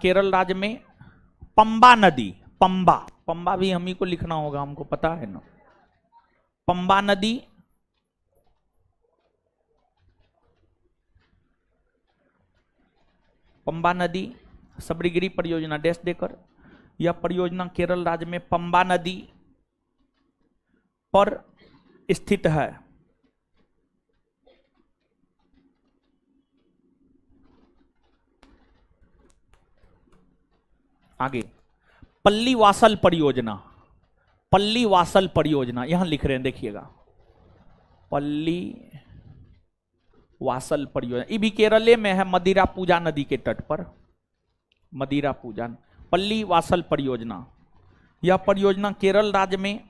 केरल राज्य में पंबा नदी, पंबा भी हम ही को लिखना होगा, हमको पता है ना। पंबा नदी सबड़ीगिरी परियोजना डैश देकर, यह परियोजना केरल राज्य में पंबा नदी पर स्थित है। आगे पल्लीवासल परियोजना, यहां लिख रहे हैं देखिएगा, पल्लीवासल परियोजना, ये भी केरल में है, मदिरा पूजा नदी के तट पर, मदिरा पूजा पल्लीवासल परियोजना। यह परियोजना केरल राज्य में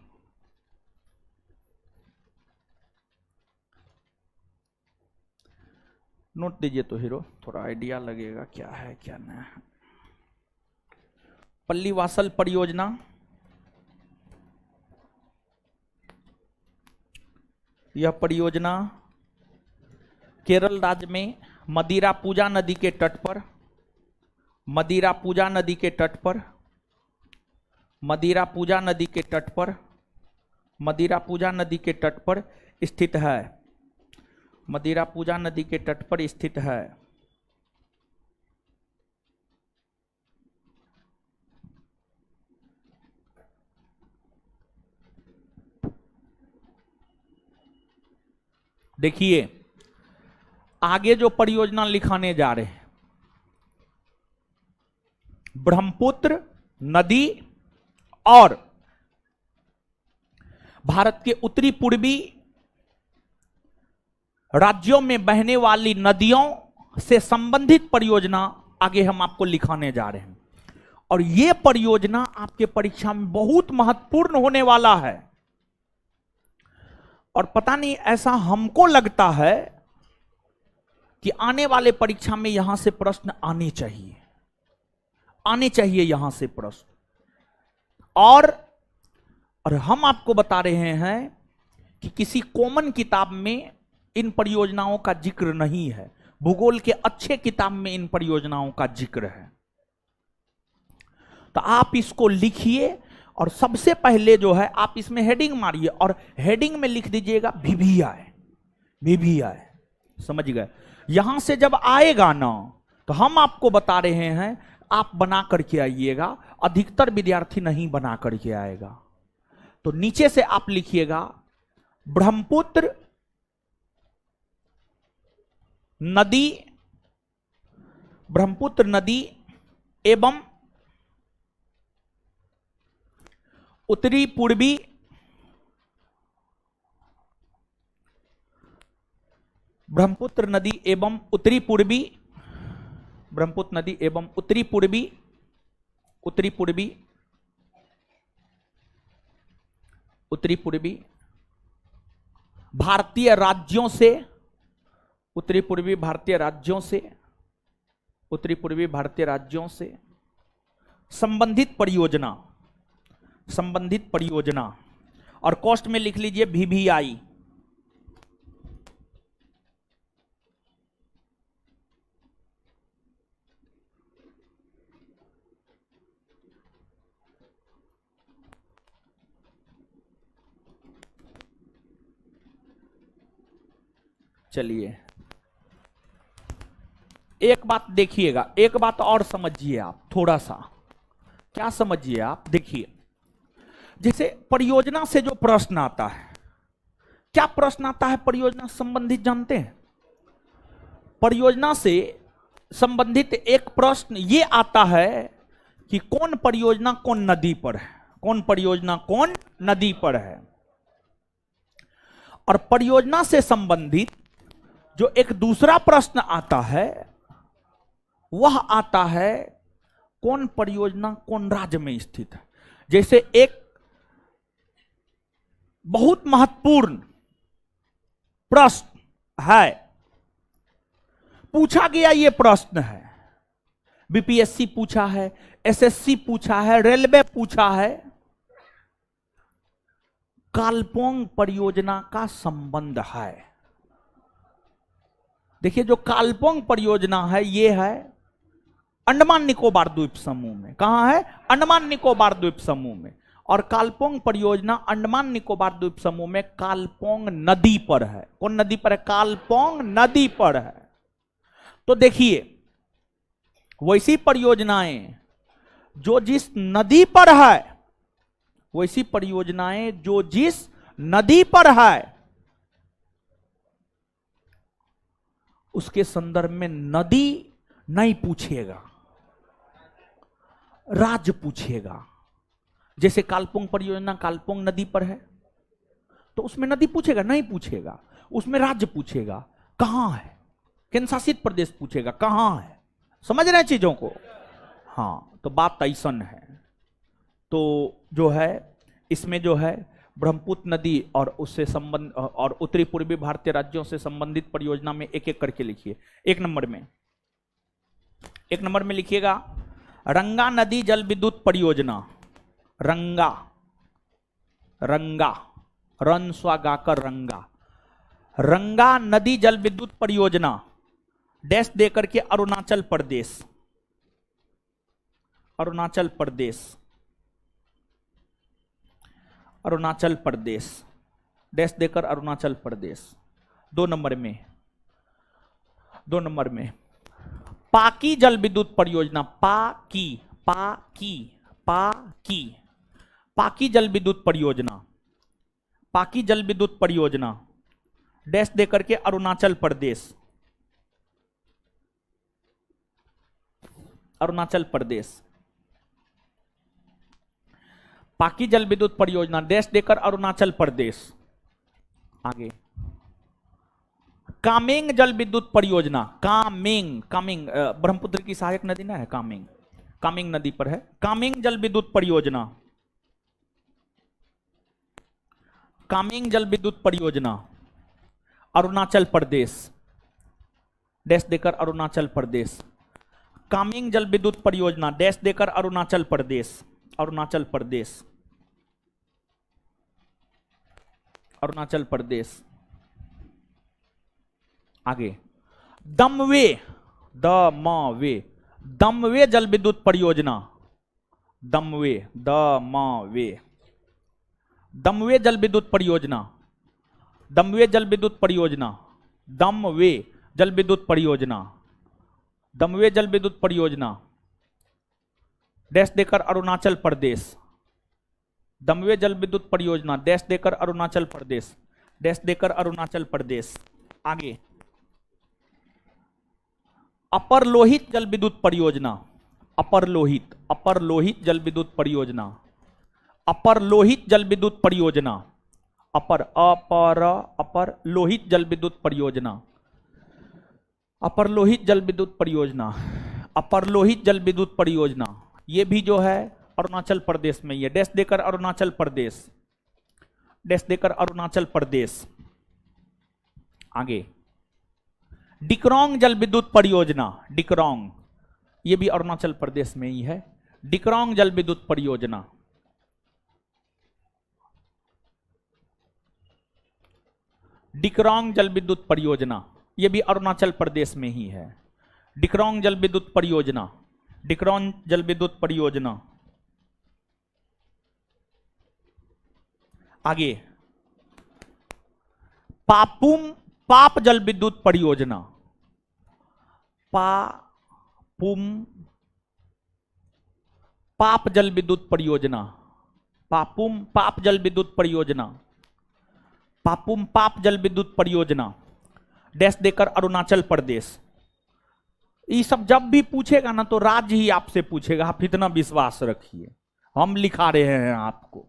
नोट दीजिए तो हीरो, थोड़ा आइडिया लगेगा क्या है क्या नहीं है। पल्लीवासल परियोजना यह परियोजना केरल राज्य में मदिरा पूजा नदी के तट पर, मदिरा पूजा नदी के तट पर, मदिरा पूजा नदी के तट पर, मदिरा पूजा नदी के तट पर स्थित है, मदिरा पूजा नदी के तट पर स्थित है। देखिए आगे जो परियोजना लिखाने जा रहे हैं, ब्रह्मपुत्र नदी और भारत के उत्तरी पूर्वी राज्यों में बहने वाली नदियों से संबंधित परियोजना आगे हम आपको लिखाने जा रहे हैं। और यह परियोजना आपके परीक्षा में बहुत महत्वपूर्ण होने वाला है। और पता नहीं ऐसा हमको लगता है कि आने वाले परीक्षा में यहां से प्रश्न आने चाहिए यहां से प्रश्न। और हम आपको बता रहे हैं कि किसी कॉमन किताब में इन परियोजनाओं का जिक्र नहीं है, भूगोल के अच्छे किताब में इन परियोजनाओं का जिक्र है। तो आप इसको लिखिए और सबसे पहले जो है आप इसमें हेडिंग मारिए और हेडिंग में लिख दीजिएगा VVI, समझ गए। यहां से जब आएगा ना तो हम आपको बता रहे हैं आप बना करके आइएगा, अधिकतर विद्यार्थी नहीं बना करके आएगा। तो नीचे से आप लिखिएगा ब्रह्मपुत्र नदी एवं उत्तरी पूर्वी ब्रह्मपुत्र नदी एवं उत्तरी पूर्वी भारतीय राज्यों से, उत्तरी पूर्वी भारतीय राज्यों से संबंधित परियोजना और कॉस्ट में लिख लीजिए VVI। चलिए एक बात देखिएगा, एक बात और समझिए आप थोड़ा सा। क्या समझिए आप, देखिए जैसे परियोजना से जो प्रश्न आता है, क्या प्रश्न आता है परियोजना संबंधित जानते हैं? परियोजना से संबंधित एक प्रश्न ये आता है कि कौन परियोजना कौन नदी पर है। कौन परियोजना कौन नदी पर है। और परियोजना से संबंधित जो एक दूसरा प्रश्न आता है वह आता है कौन परियोजना कौन राज्य में स्थित है। जैसे एक बहुत महत्वपूर्ण प्रश्न है, पूछा गया ये प्रश्न है, बीपीएससी पूछा है, एसएससी पूछा है, रेलवे पूछा है, कालपोंग परियोजना का संबंध है। देखिए जो कालपोंग परियोजना है ये है अंडमान निकोबार द्वीप समूह में। कहां है? अंडमान निकोबार द्वीप समूह में। और कालपोंग परियोजना अंडमान निकोबार द्वीप समूह में कालपोंग नदी पर है। कौन नदी पर है? कालपोंग नदी पर है। तो देखिए वैसी परियोजनाएं जो जिस नदी पर है, वैसी परियोजनाएं जो जिस नदी पर है उसके संदर्भ में नदी नहीं पूछेगा, राज्य पूछेगा। जैसे कालपोंग परियोजना कालपोंग नदी पर है तो उसमें नदी पूछेगा नहीं पूछेगा, उसमें राज्य पूछेगा कहां है, केंद्र शासित प्रदेश पूछेगा कहां है। समझ रहे हैं चीजों को? हाँ, तो बात ऐसन है। तो जो है इसमें जो है ब्रह्मपुत्र नदी और उससे संबंध और उत्तरी पूर्वी भारतीय राज्यों से संबंधित परियोजना में एक एक करके लिखिए। एक नंबर में लिखिएगा रंगा नदी जल विद्युत परियोजना। रंगा रन स्वा गाकर रंगा, रंगा नदी जल विद्युत परियोजना डैश देकर के अरुणाचल प्रदेश, अरुणाचल प्रदेश डैश देकर अरुणाचल प्रदेश। दो नंबर में पाकी जल विद्युत परियोजना। पाकी जल विद्युत परियोजना, पाकी जल विद्युत परियोजना डैश देकर के अरुणाचल प्रदेश, अरुणाचल प्रदेश। पाकी जल विद्युत परियोजना डैश देकर अरुणाचल प्रदेश। आगे कामेंग जल विद्युत परियोजना। कामेंग ब्रह्मपुत्र की सहायक नदी ना है, कामेंग नदी पर है। कामेंग जल विद्युत परियोजना, कामेंग जल विद्युत परियोजना अरुणाचल प्रदेश डैश देकर अरुणाचल प्रदेश। कामेंग जल विद्युत परियोजना डैश देकर अरुणाचल प्रदेश, अरुणाचल प्रदेश। आगे दमवे जल विद्युत परियोजना। दमवे जल विद्युत परियोजना, दमवे जल विद्युत परियोजना, दमवे जल विद्युत परियोजना, दमवे जल विद्युत परियोजना डैश देकर अरुणाचल प्रदेश। दमवे जल विद्युत परियोजना डैश देकर अरुणाचल प्रदेश, डैश देकर अरुणाचल प्रदेश। आगे अपर लोहित जल विद्युत परियोजना। अपर लोहित जल विद्युत परियोजना, अपर लोहित जल विद्युत परियोजना, अपर लोहित जल विद्युत परियोजना, अपर लोहित जल विद्युत परियोजना, अपर लोहित जल विद्युत परियोजना। ये भी जो है अरुणाचल प्रदेश में, ये डैश देकर अरुणाचल प्रदेश, डैश देकर अरुणाचल प्रदेश। आगे डिक्रोंग जल विद्युत परियोजना। डिक्रोंग ये भी अरुणाचल प्रदेश में ही है। डिक्रोंग जल विद्युत परियोजना, डिक्रोंग जल विद्युत परियोजना ये भी अरुणाचल प्रदेश में ही है। डिक्रोंग जल विद्युत परियोजना, डिक्रोंग जल विद्युत परियोजना। आगे पाप जल विद्युत परियोजना। पाप जल विद्युत परियोजना, पाप जल विद्युत परियोजना, पाप जल विद्युत परियोजना डैश देकर अरुणाचल प्रदेश। ये सब जब भी पूछेगा ना तो राज्य ही आपसे पूछेगा, आप इतना विश्वास रखिए। हम लिखा रहे हैं आपको,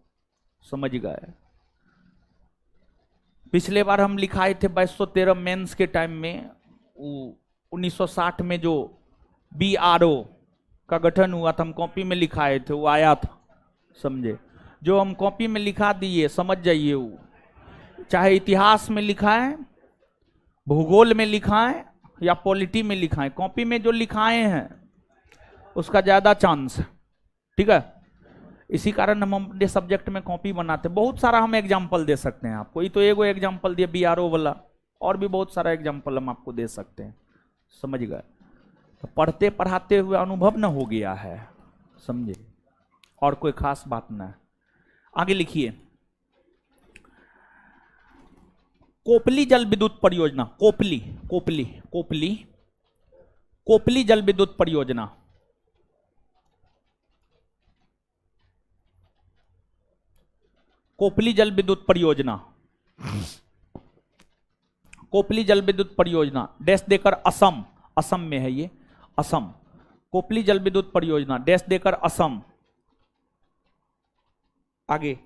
समझ गए। पिछले बार हम लिखाए थे 2213 मेंस के टाइम में, 1960 में जो BRO का गठन हुआ था, हम कॉपी में लिखाए थे, वो आया था, समझे। जो हम कॉपी में लिखा दिए समझ जाइए, वो चाहे इतिहास में लिखा है, भूगोल में लिखा है या पॉलिटी में लिखा है, कॉपी में जो लिखाए हैं उसका ज्यादा चांस है, ठीक है। इसी कारण हम अपने सब्जेक्ट में कॉपी बनाते हैं। बहुत सारा हम एग्जाम्पल दे सकते हैं आपको, ये तो एगो एग्जाम्पल दिया BRO वाला, और भी बहुत सारा एग्जाम्पल हम आपको दे सकते हैं, समझ गए। तो पढ़ते पढ़ाते हुए अनुभव न हो गया है, समझे, और कोई खास बात ना है। आगे लिखिए, कोपली जल विद्युत परियोजना, कोपली कोपली कोपली कोपली जल विद्युत परियोजना, कोपली जल विद्युत परियोजना, कोपली जल विद्युत परियोजना, डैश देकर असम, असम में है ये, असम। कोपली जल विद्युत परियोजना, डैश देकर असम। आगे,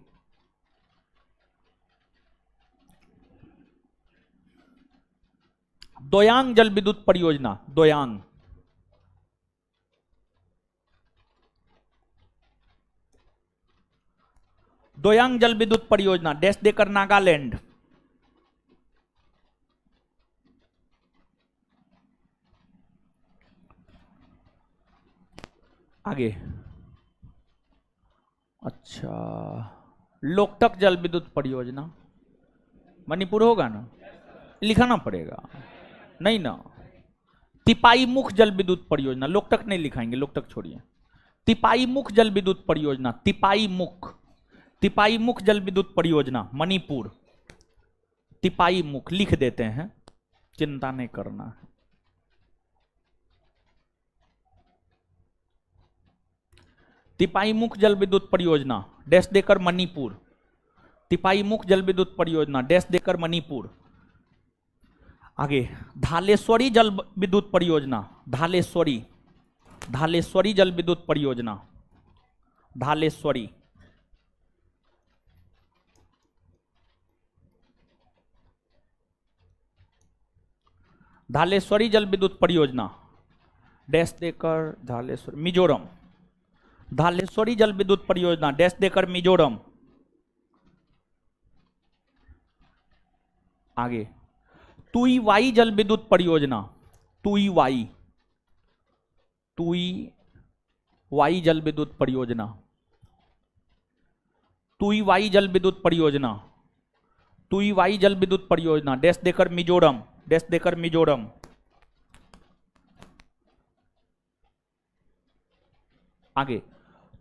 दोयांग जल विद्युत परियोजना, दोयांग, दोयांग जल विद्युत परियोजना, डैश देकर नागालैंड। आगे, अच्छा, लोकटक जल विद्युत परियोजना, मणिपुर होगा ना, लिखाना पड़ेगा, नहीं ना। तिपाई मुख जल विद्युत परियोजना, लोकटक नहीं लिखाएंगे, लोकटक छोड़िए। तिपाई मुख जल विद्युत परियोजना, तिपाई मुख, तिपाई मुख जल विद्युत परियोजना, मणिपुर। तिपाई मुख लिख देते हैं, चिंता नहीं करना है। तिपाई मुख जल विद्युत परियोजना, डैश देकर मणिपुर। तिपाई मुख जल विद्युत परियोजना, डैश देकर मणिपुर। आगे, धालेश्वरी जल विद्युत परियोजना, धालेश्वरी, धालेश्वरी जल विद्युत परियोजना, धालेश्वरी। धालेश्वरी जल विद्युत परियोजना, डैश देकर धालेश्वरी, मिजोरम। धालेश्वरी जल विद्युत परियोजना, डैश देकर मिजोरम। आगे, तुई वाई जल विद्युत परियोजना, तुई वाई, तुई वाई जल विद्युत परियोजना, तुई वाई जल विद्युत परियोजना, तुई वाई जल विद्युत परियोजना, डैश देकर मिजोरम, डैश देकर मिजोरम। आगे,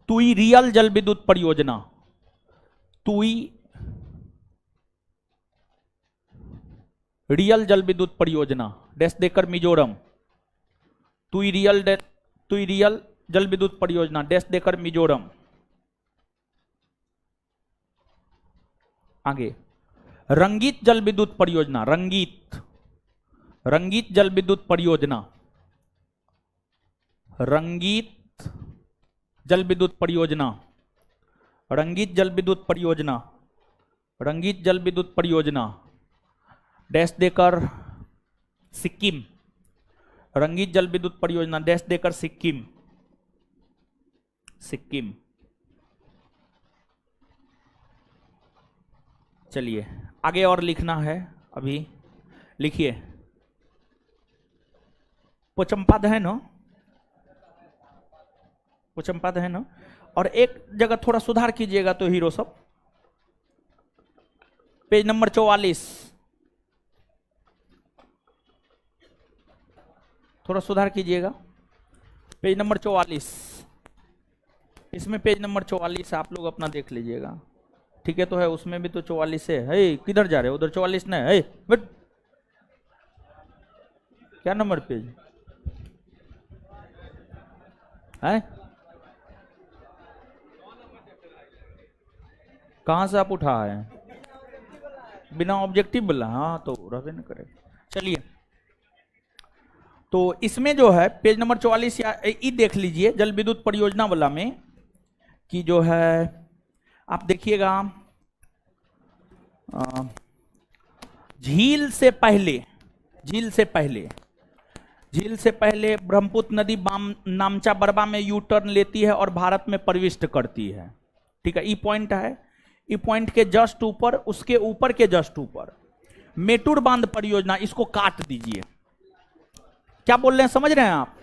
तुई रियल जल विद्युत परियोजना, तुई रियल जल विद्युत परियोजना, डैश देकर मिजोरम। तुई रियल जल विद्युत परियोजना, डैश देकर मिजोरम। आगे, रंगीत जल विद्युत परियोजना, रंगीत, रंगीत जल विद्युत परियोजना, रंगीत जल विद्युत परियोजना, रंगीत जल विद्युत परियोजना, रंगीत जल विद्युत परियोजना, डैश देकर सिक्किम। रंगीत जल विद्युत परियोजना, डैश देकर सिक्किम, सिक्किम। चलिए आगे और लिखना है, अभी लिखिए, पोचमपद है ना, पोचमपद है ना। और एक जगह थोड़ा सुधार कीजिएगा तो हीरो सब, पेज नंबर 44, थोड़ा सुधार कीजिएगा, पेज नंबर 44, इसमें पेज नंबर 44 आप लोग अपना देख लीजिएगा, ठीक है। तो है उसमें भी तो 44 है, किधर जा रहे हो, उधर 44 नहीं है, बट क्या नंबर पेज है, कहां से आप उठा है, बिना ऑब्जेक्टिव बोला, हाँ तो रहबे न करे। चलिए, तो इसमें जो है पेज नंबर 44 या देख लीजिए जल विद्युत परियोजना वाला में, कि जो है आप देखिएगा झील से पहले ब्रह्मपुत्र नदी नामचा बरबा में यू टर्न लेती है और भारत में प्रविष्ट करती है। ठीक है, ई पॉइंट है। ई पॉइंट के जस्ट ऊपर, उसके ऊपर के जस्ट ऊपर मेटूर बांध परियोजना, इसको काट दीजिए। क्या बोल रहे हैं, समझ रहे हैं आप?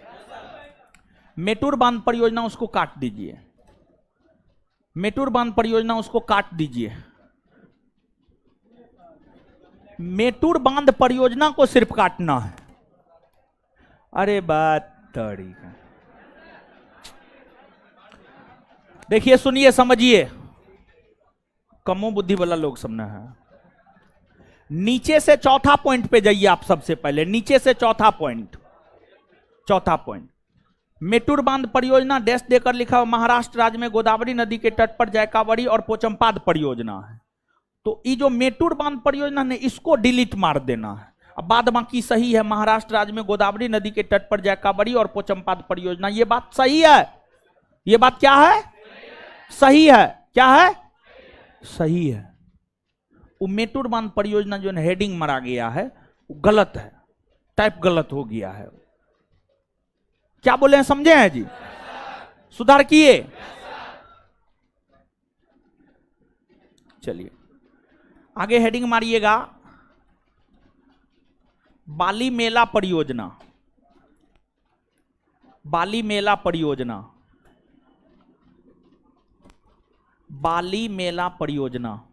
मेटूर बांध परियोजना उसको काट दीजिए, मेटूर बांध परियोजना उसको काट दीजिए। मेटूर बांध परियोजना को सिर्फ काटना है। अरे बात तरीका, देखिए सुनिए समझिए, कमो बुद्धि वाला लोग समझना है। नीचे से चौथा पॉइंट पे जाइए आप, सबसे पहले नीचे से चौथा पॉइंट मेटूर बांध परियोजना डैश देकर लिखा हुआ महाराष्ट्र राज्य में गोदावरी नदी के तट पर जयकावड़ी और पोचमपाद परियोजना है। तो ये जो मेटूर बांध परियोजना ने, इसको डिलीट मार देना है। अब बाद बाकी सही है, महाराष्ट्र राज्य में गोदावरी नदी के तट पर जयकावड़ी और पोचमपाद परियोजना, ये बात सही है। ये बात क्या है? सही है। क्या है? सही है। वो मेटूर बांध परियोजना जो हेडिंग मारा गया है वो गलत है, टाइप गलत हो गया है। क्या बोले हैं, समझे हैं जी? सुधार किए। चलिए आगे हेडिंग मारिएगा, बाली मेला परियोजना। बाली मेला परियोजना, बाली मेला परियोजना।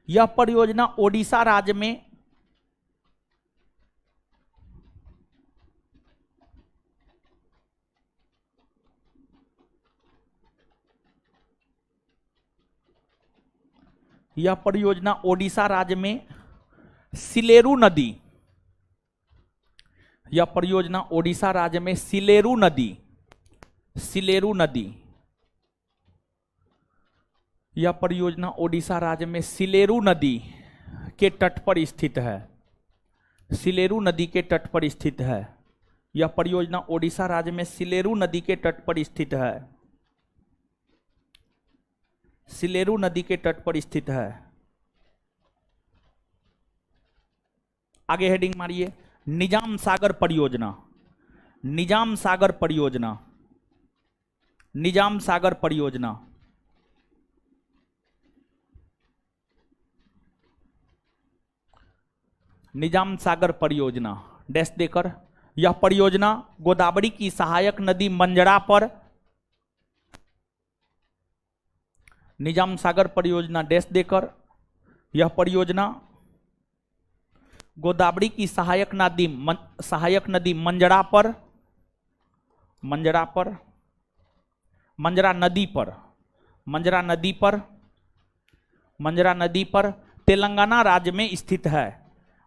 यह परियोजना ओडिशा राज्य में ओडिशा राज्य में सिलेरू नदी, यह परियोजना ओडिशा राज्य में सिलेरू नदी, यह परियोजना ओडिशा राज्य में सिलेरू नदी के तट पर स्थित है। सिलेरू नदी के तट पर स्थित है। यह परियोजना ओडिशा राज्य में सिलेरू नदी के तट पर स्थित है। सिलेरू नदी के तट पर स्थित है। आगे हेडिंग मारिए, निजाम सागर परियोजना। निजाम सागर परियोजना, निजाम सागर परियोजना। निजाम सागर परियोजना डैश देकर, यह परियोजना गोदावरी की सहायक नदी मंजरा पर, निजाम सागर परियोजना डैश देकर, यह परियोजना गोदावरी की सहायक नदी मंजरा पर, मंजरा नदी पर तेलंगाना राज्य में स्थित है।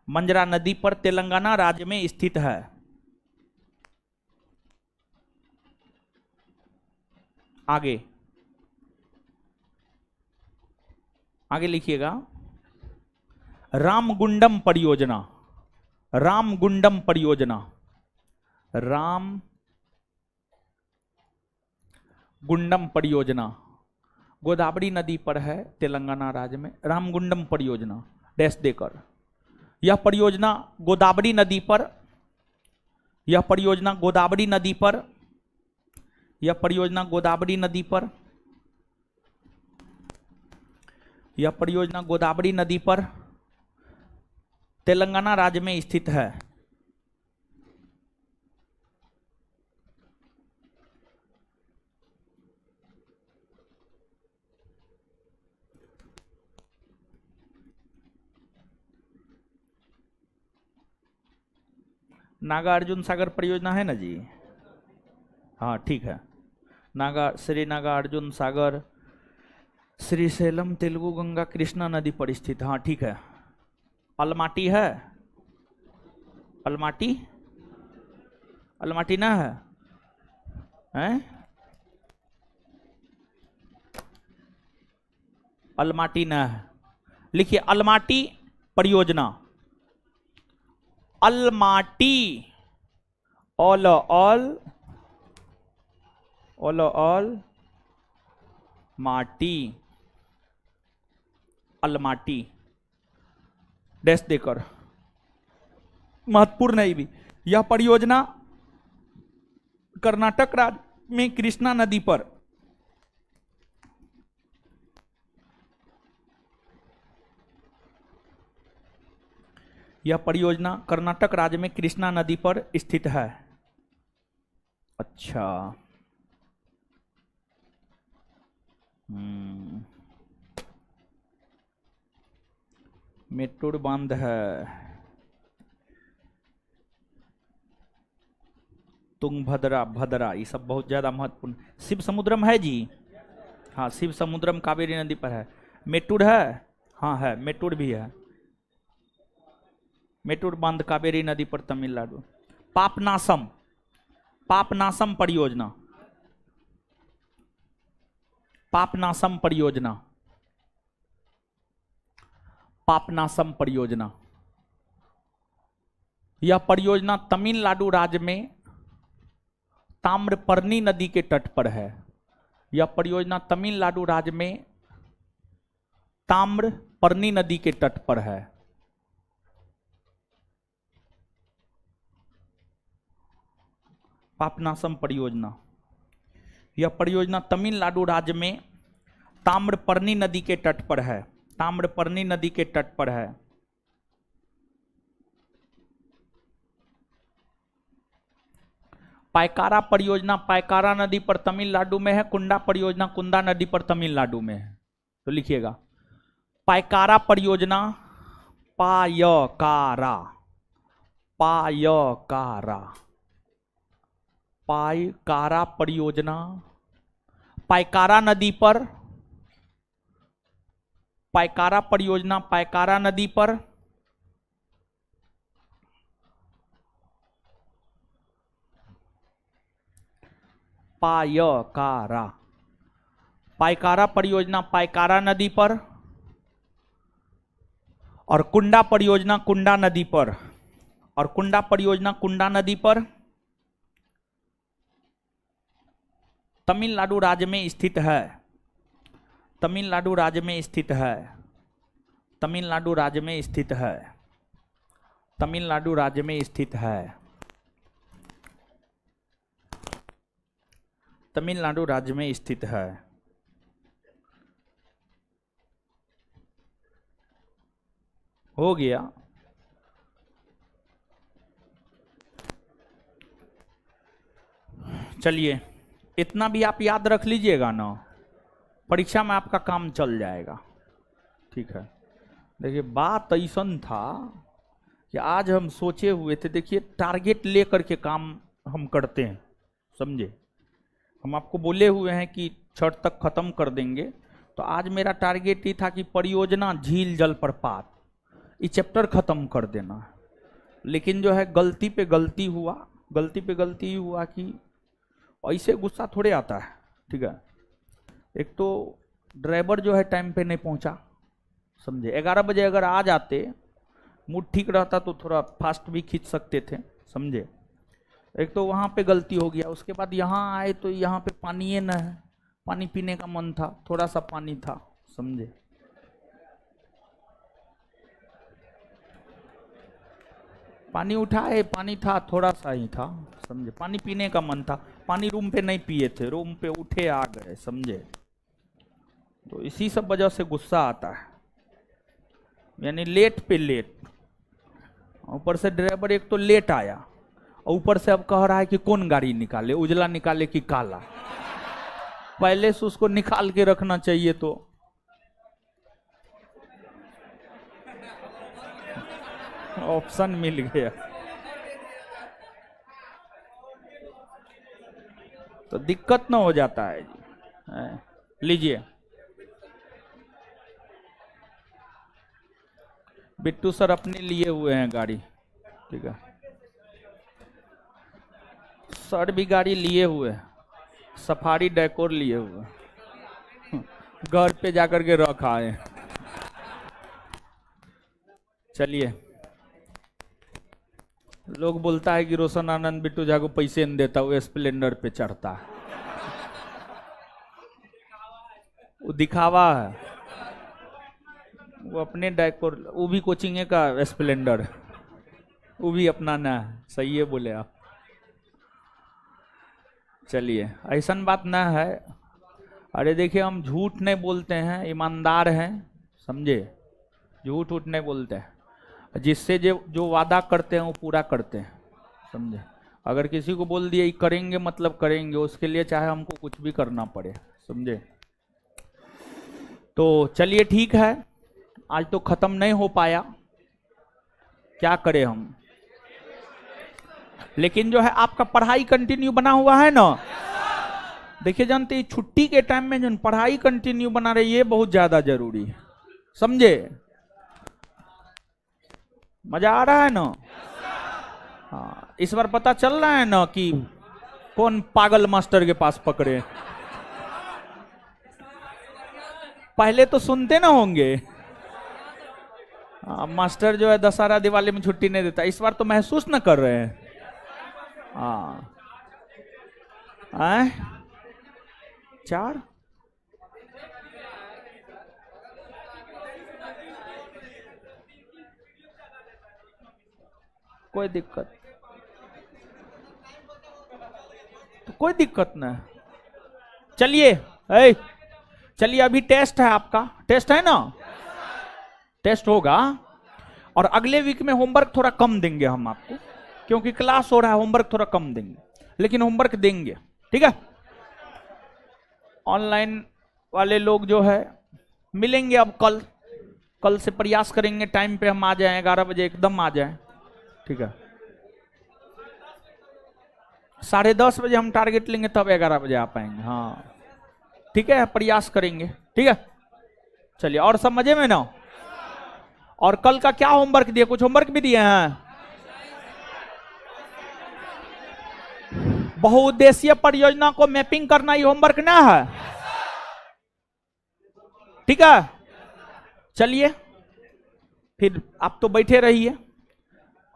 मंजरा नदी पर तेलंगाना राज्य में स्थित है। आगे लिखिएगा, रामगुंडम परियोजना। रामगुंडम परियोजना, रामगुंडम परियोजना गोदावरी नदी पर है तेलंगाना राज्य में। रामगुंडम परियोजना डैश देकर, यह परियोजना गोदावरी नदी पर, यह परियोजना गोदावरी नदी पर, यह परियोजना गोदावरी नदी पर, यह परियोजना गोदावरी नदी पर तेलंगाना राज्य में स्थित है। नागार्जुन सागर परियोजना है ना जी? हाँ ठीक है। श्री नागार्जुन सागर श्रीशैलम तेलुगु गंगा कृष्णा नदी पर स्थित। हाँ ठीक है। अलमाटी है? अलमाटी ना है? हैं? अलमाटी ना है। लिखिए अलमाटी परियोजना, अलमाटी, ऑल माटी, अलमाटी डैश देकर, महत्वपूर्ण है भी। यह परियोजना कर्नाटक राज्य में कृष्णा नदी पर यह परियोजना कर्नाटक राज्य में कृष्णा नदी पर स्थित है। अच्छा, मेट्टूर बांध है, तुंगभद्रा, भद्रा, ये सब बहुत ज्यादा महत्वपूर्ण। शिव समुद्रम है जी, हाँ शिव समुद्रम कावेरी नदी पर है। मेट्टूर है, हाँ है, मेट्टूर भी है। मेट्टूर बांध कावेरी नदी पर तमिलनाडु। पापनासम, पापनासम परियोजना, पापनासम परियोजना, पापनासम परियोजना। यह परियोजना तमिलनाडु राज्य में ताम्रपर्णी नदी के तट पर है। यह परियोजना तमिलनाडु राज्य में ताम्रपर्णी नदी के तट पर है। पापनासम परियोजना, यह परियोजना तमिलनाडु राज्य में ताम्रपर्णी नदी के तट पर है, ताम्रपर्णी नदी के तट पर है। पायकारा परियोजना पायकारा नदी पर तमिलनाडु में है। कुंडा परियोजना कुंदा नदी पर तमिलनाडु में है। तो लिखिएगा पायकारा परियोजना, पायकारा, पायकारा, पायकारा परियोजना पायकारा नदी पर, पायकारा परियोजना पायकारा नदी पर पायकारा, पायकारा परियोजना पायकारा नदी पर और कुंडा परियोजना कुंडा नदी पर, और कुंडा परियोजना कुंडा नदी पर तमिलनाडु राज्य में स्थित है। तमिलनाडु राज्य में स्थित है। तमिलनाडु राज्य में स्थित है। तमिलनाडु राज्य में स्थित है। तमिलनाडु राज्य में स्थित है। हो गया। चलिए इतना भी आप याद रख लीजिएगा ना, परीक्षा में आपका काम चल जाएगा। ठीक है, देखिए बात ऐसन था कि आज हम सोचे हुए थे, देखिए टारगेट लेकर के काम हम करते हैं, समझे। हम आपको बोले हुए हैं कि छठ तक खत्म कर देंगे, तो आज मेरा टारगेट ही था कि परियोजना झील जलप्रपात ये चैप्टर खत्म कर देना। लेकिन जो है गलती पे गलती हुआ, गलती पे गलती हुआ कि ऐसे गुस्सा थोड़े आता है। ठीक है, एक तो ड्राइवर जो है टाइम पे नहीं पहुंचा, समझे। 11 बजे अगर आ जाते, मूड ठीक रहता तो थोड़ा फास्ट भी खींच सकते थे, समझे। एक तो वहाँ पे गलती हो गया। उसके बाद यहाँ आए तो यहाँ पे पानी ही न है, पानी पीने का मन था, थोड़ा सा पानी था, समझे। पानी उठाए, पानी था, थोड़ा सा ही था, समझे। पानी पीने का मन था, पानी रूम पे नहीं पिए थे, रूम पे उठे आ गए, समझे। तो इसी सब वजह से गुस्सा आता है, यानी लेट पे लेट। ऊपर से ड्राइवर एक तो लेट आया, और ऊपर से अब कह रहा है कि कौन गाड़ी निकाले, उजला निकाले कि काला। पहले से उसको निकाल के रखना चाहिए। तो ऑप्शन मिल गया तो दिक्कत ना हो जाता है जी। लीजिए बिट्टू सर अपने लिए हुए हैं गाड़ी, ठीक है। सर भी गाड़ी लिए हुए हैं, सफारी डेकोर लिए हुए, घर पे जाकर के रख आए। चलिए, लोग बोलता है कि रोशन आनंद बिट्टू झा को पैसे नहीं देता, वो स्प्लेंडर पे चढ़ता है, वो दिखावा है, वो अपने डायकोर, वो भी कोचिंग का स्प्लेंडर, वो भी अपनाना है। सही है बोले आप। चलिए, ऐसा बात ना है। अरे देखिए, हम झूठ नहीं बोलते हैं, ईमानदार हैं, समझे, झूठ उठ नहीं बोलते हैं, जिससे जो वादा करते हैं वो पूरा करते हैं, समझे। अगर किसी को बोल दिया करेंगे मतलब करेंगे, उसके लिए चाहे हमको कुछ भी करना पड़े, समझे। तो चलिए ठीक है, आज तो खत्म नहीं हो पाया, क्या करें हम, लेकिन जो है आपका पढ़ाई कंटिन्यू बना हुआ है ना। देखिए जानते, छुट्टी के टाइम में जो पढ़ाई कंटिन्यू बना रहे, ये बहुत ज्यादा जरूरी है, समझे। मजा आ रहा है ना। हाँ, इस बार पता चल रहा है ना कि कौन पागल मास्टर के पास पकड़े। पहले तो सुनते ना होंगे, मास्टर जो है दशहरा दिवाली में छुट्टी नहीं देता, इस बार तो महसूस न कर रहे हैं। हाँ, 4 कोई दिक्कत तो कोई दिक्कत ना। चलिए चलिए, अभी टेस्ट है आपका, टेस्ट है ना, टेस्ट होगा, और अगले वीक में होमवर्क थोड़ा कम देंगे हम आपको, क्योंकि क्लास हो रहा है, होमवर्क थोड़ा कम देंगे, लेकिन होमवर्क देंगे, ठीक है। ऑनलाइन वाले लोग जो है मिलेंगे अब कल से प्रयास करेंगे टाइम पे हम आ जाएं, 11 बजे एकदम आ जाएं, ठीक है। 10:30 बजे हम टारगेट लेंगे, तब 11 बजे आ पाएंगे। हाँ ठीक है, प्रयास करेंगे, ठीक है। चलिए, और सब मजे में ना। और कल का क्या होमवर्क दिए, कुछ होमवर्क भी दिए हैं। बहुउद्देशीय परियोजना को मैपिंग करना ही होमवर्क ना है, ठीक है। चलिए, फिर आप तो बैठे रहिए,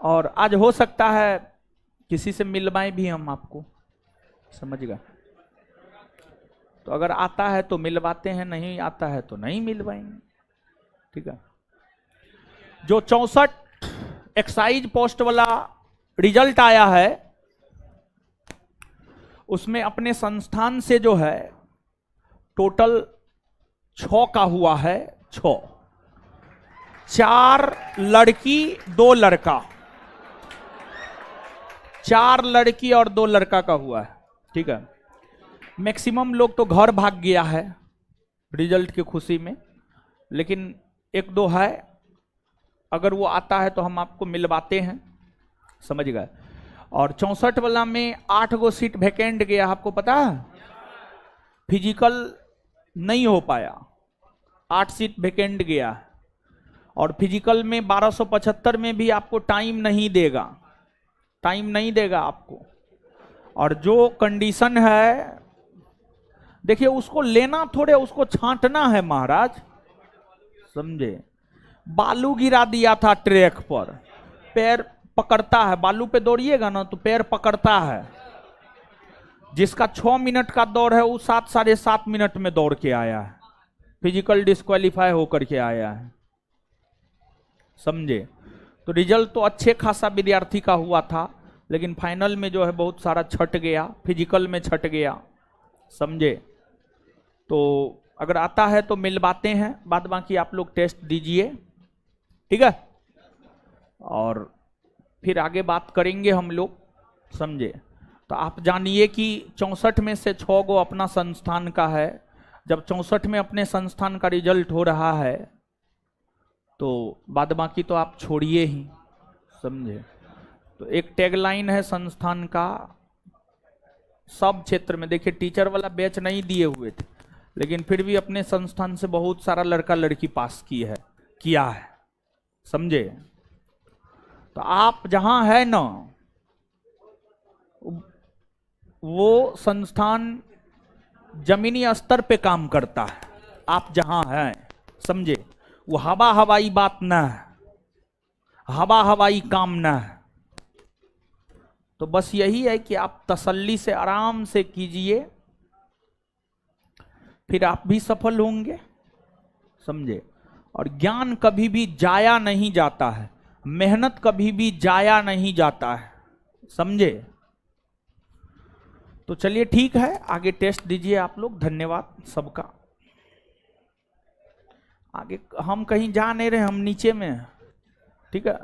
और आज हो सकता है किसी से मिलवाएं भी हम आपको, समझिएगा। तो अगर आता है तो मिलवाते हैं, नहीं आता है तो नहीं मिलवाएंगे, ठीक है। जो 64 एक्साइज पोस्ट वाला रिजल्ट आया है, उसमें अपने संस्थान से जो है टोटल 6 का हुआ है, 6, 4 लड़की 2 लड़का, 4 लड़की और 2 लड़का का हुआ है, ठीक है। मैक्सिमम लोग तो घर भाग गया है रिजल्ट की खुशी में, लेकिन 1-2 है, अगर वो आता है तो हम आपको मिलवाते हैं, समझ गए। और 64 वाला में 8 गो सीट वैकेंट गया, आपको पता है, फिजिकल नहीं हो पाया, 8 सीट वैकेंट गया, और फिजिकल में 1275 में भी आपको टाइम नहीं देगा, टाइम नहीं देगा आपको। और जो कंडीशन है, देखिए उसको लेना थोड़े, उसको छांटना है महाराज, समझे। बालू गिरा दिया था ट्रैक पर, पैर पकड़ता है, बालू पे दौड़िएगा ना तो पैर पकड़ता है। जिसका 6 मिनट का दौड़ है वो 7 साढ़े 7 मिनट में दौड़ के आया है, फिजिकल डिस्क्वालीफाई होकर के आया है, समझे। तो रिजल्ट तो अच्छे खासा विद्यार्थी का हुआ था, लेकिन फाइनल में जो है बहुत सारा छट गया, फिजिकल में छट गया, समझे। तो अगर आता है तो मिलवाते हैं, बाद बाकी आप लोग टेस्ट दीजिए, ठीक है। और फिर आगे बात करेंगे हम लोग, समझे। तो आप जानिए कि 64 में से 6 गो अपना संस्थान का है। जब 64 में अपने संस्थान का रिजल्ट हो रहा है तो बाद बाकी तो आप छोड़िए ही, समझे। तो एक टैगलाइन है संस्थान का, सब क्षेत्र में, देखिए टीचर वाला बैच नहीं दिए हुए थे, लेकिन फिर भी अपने संस्थान से बहुत सारा लड़का लड़की पास किया है, समझे। तो आप जहां है ना, वो संस्थान जमीनी स्तर पे काम करता है, आप जहां हैं, समझे। वो हवाई बात ना है, हवा हवाई काम न है। तो बस यही है कि आप तसल्ली से आराम से कीजिए, फिर आप भी सफल होंगे, समझे। और ज्ञान कभी भी जाया नहीं जाता है, मेहनत कभी भी जाया नहीं जाता है, समझे। तो चलिए ठीक है, आगे टेस्ट दीजिए आप लोग। धन्यवाद सबका। आगे हम कहीं जा नहीं रहे, हम नीचे में हैं, ठीक है।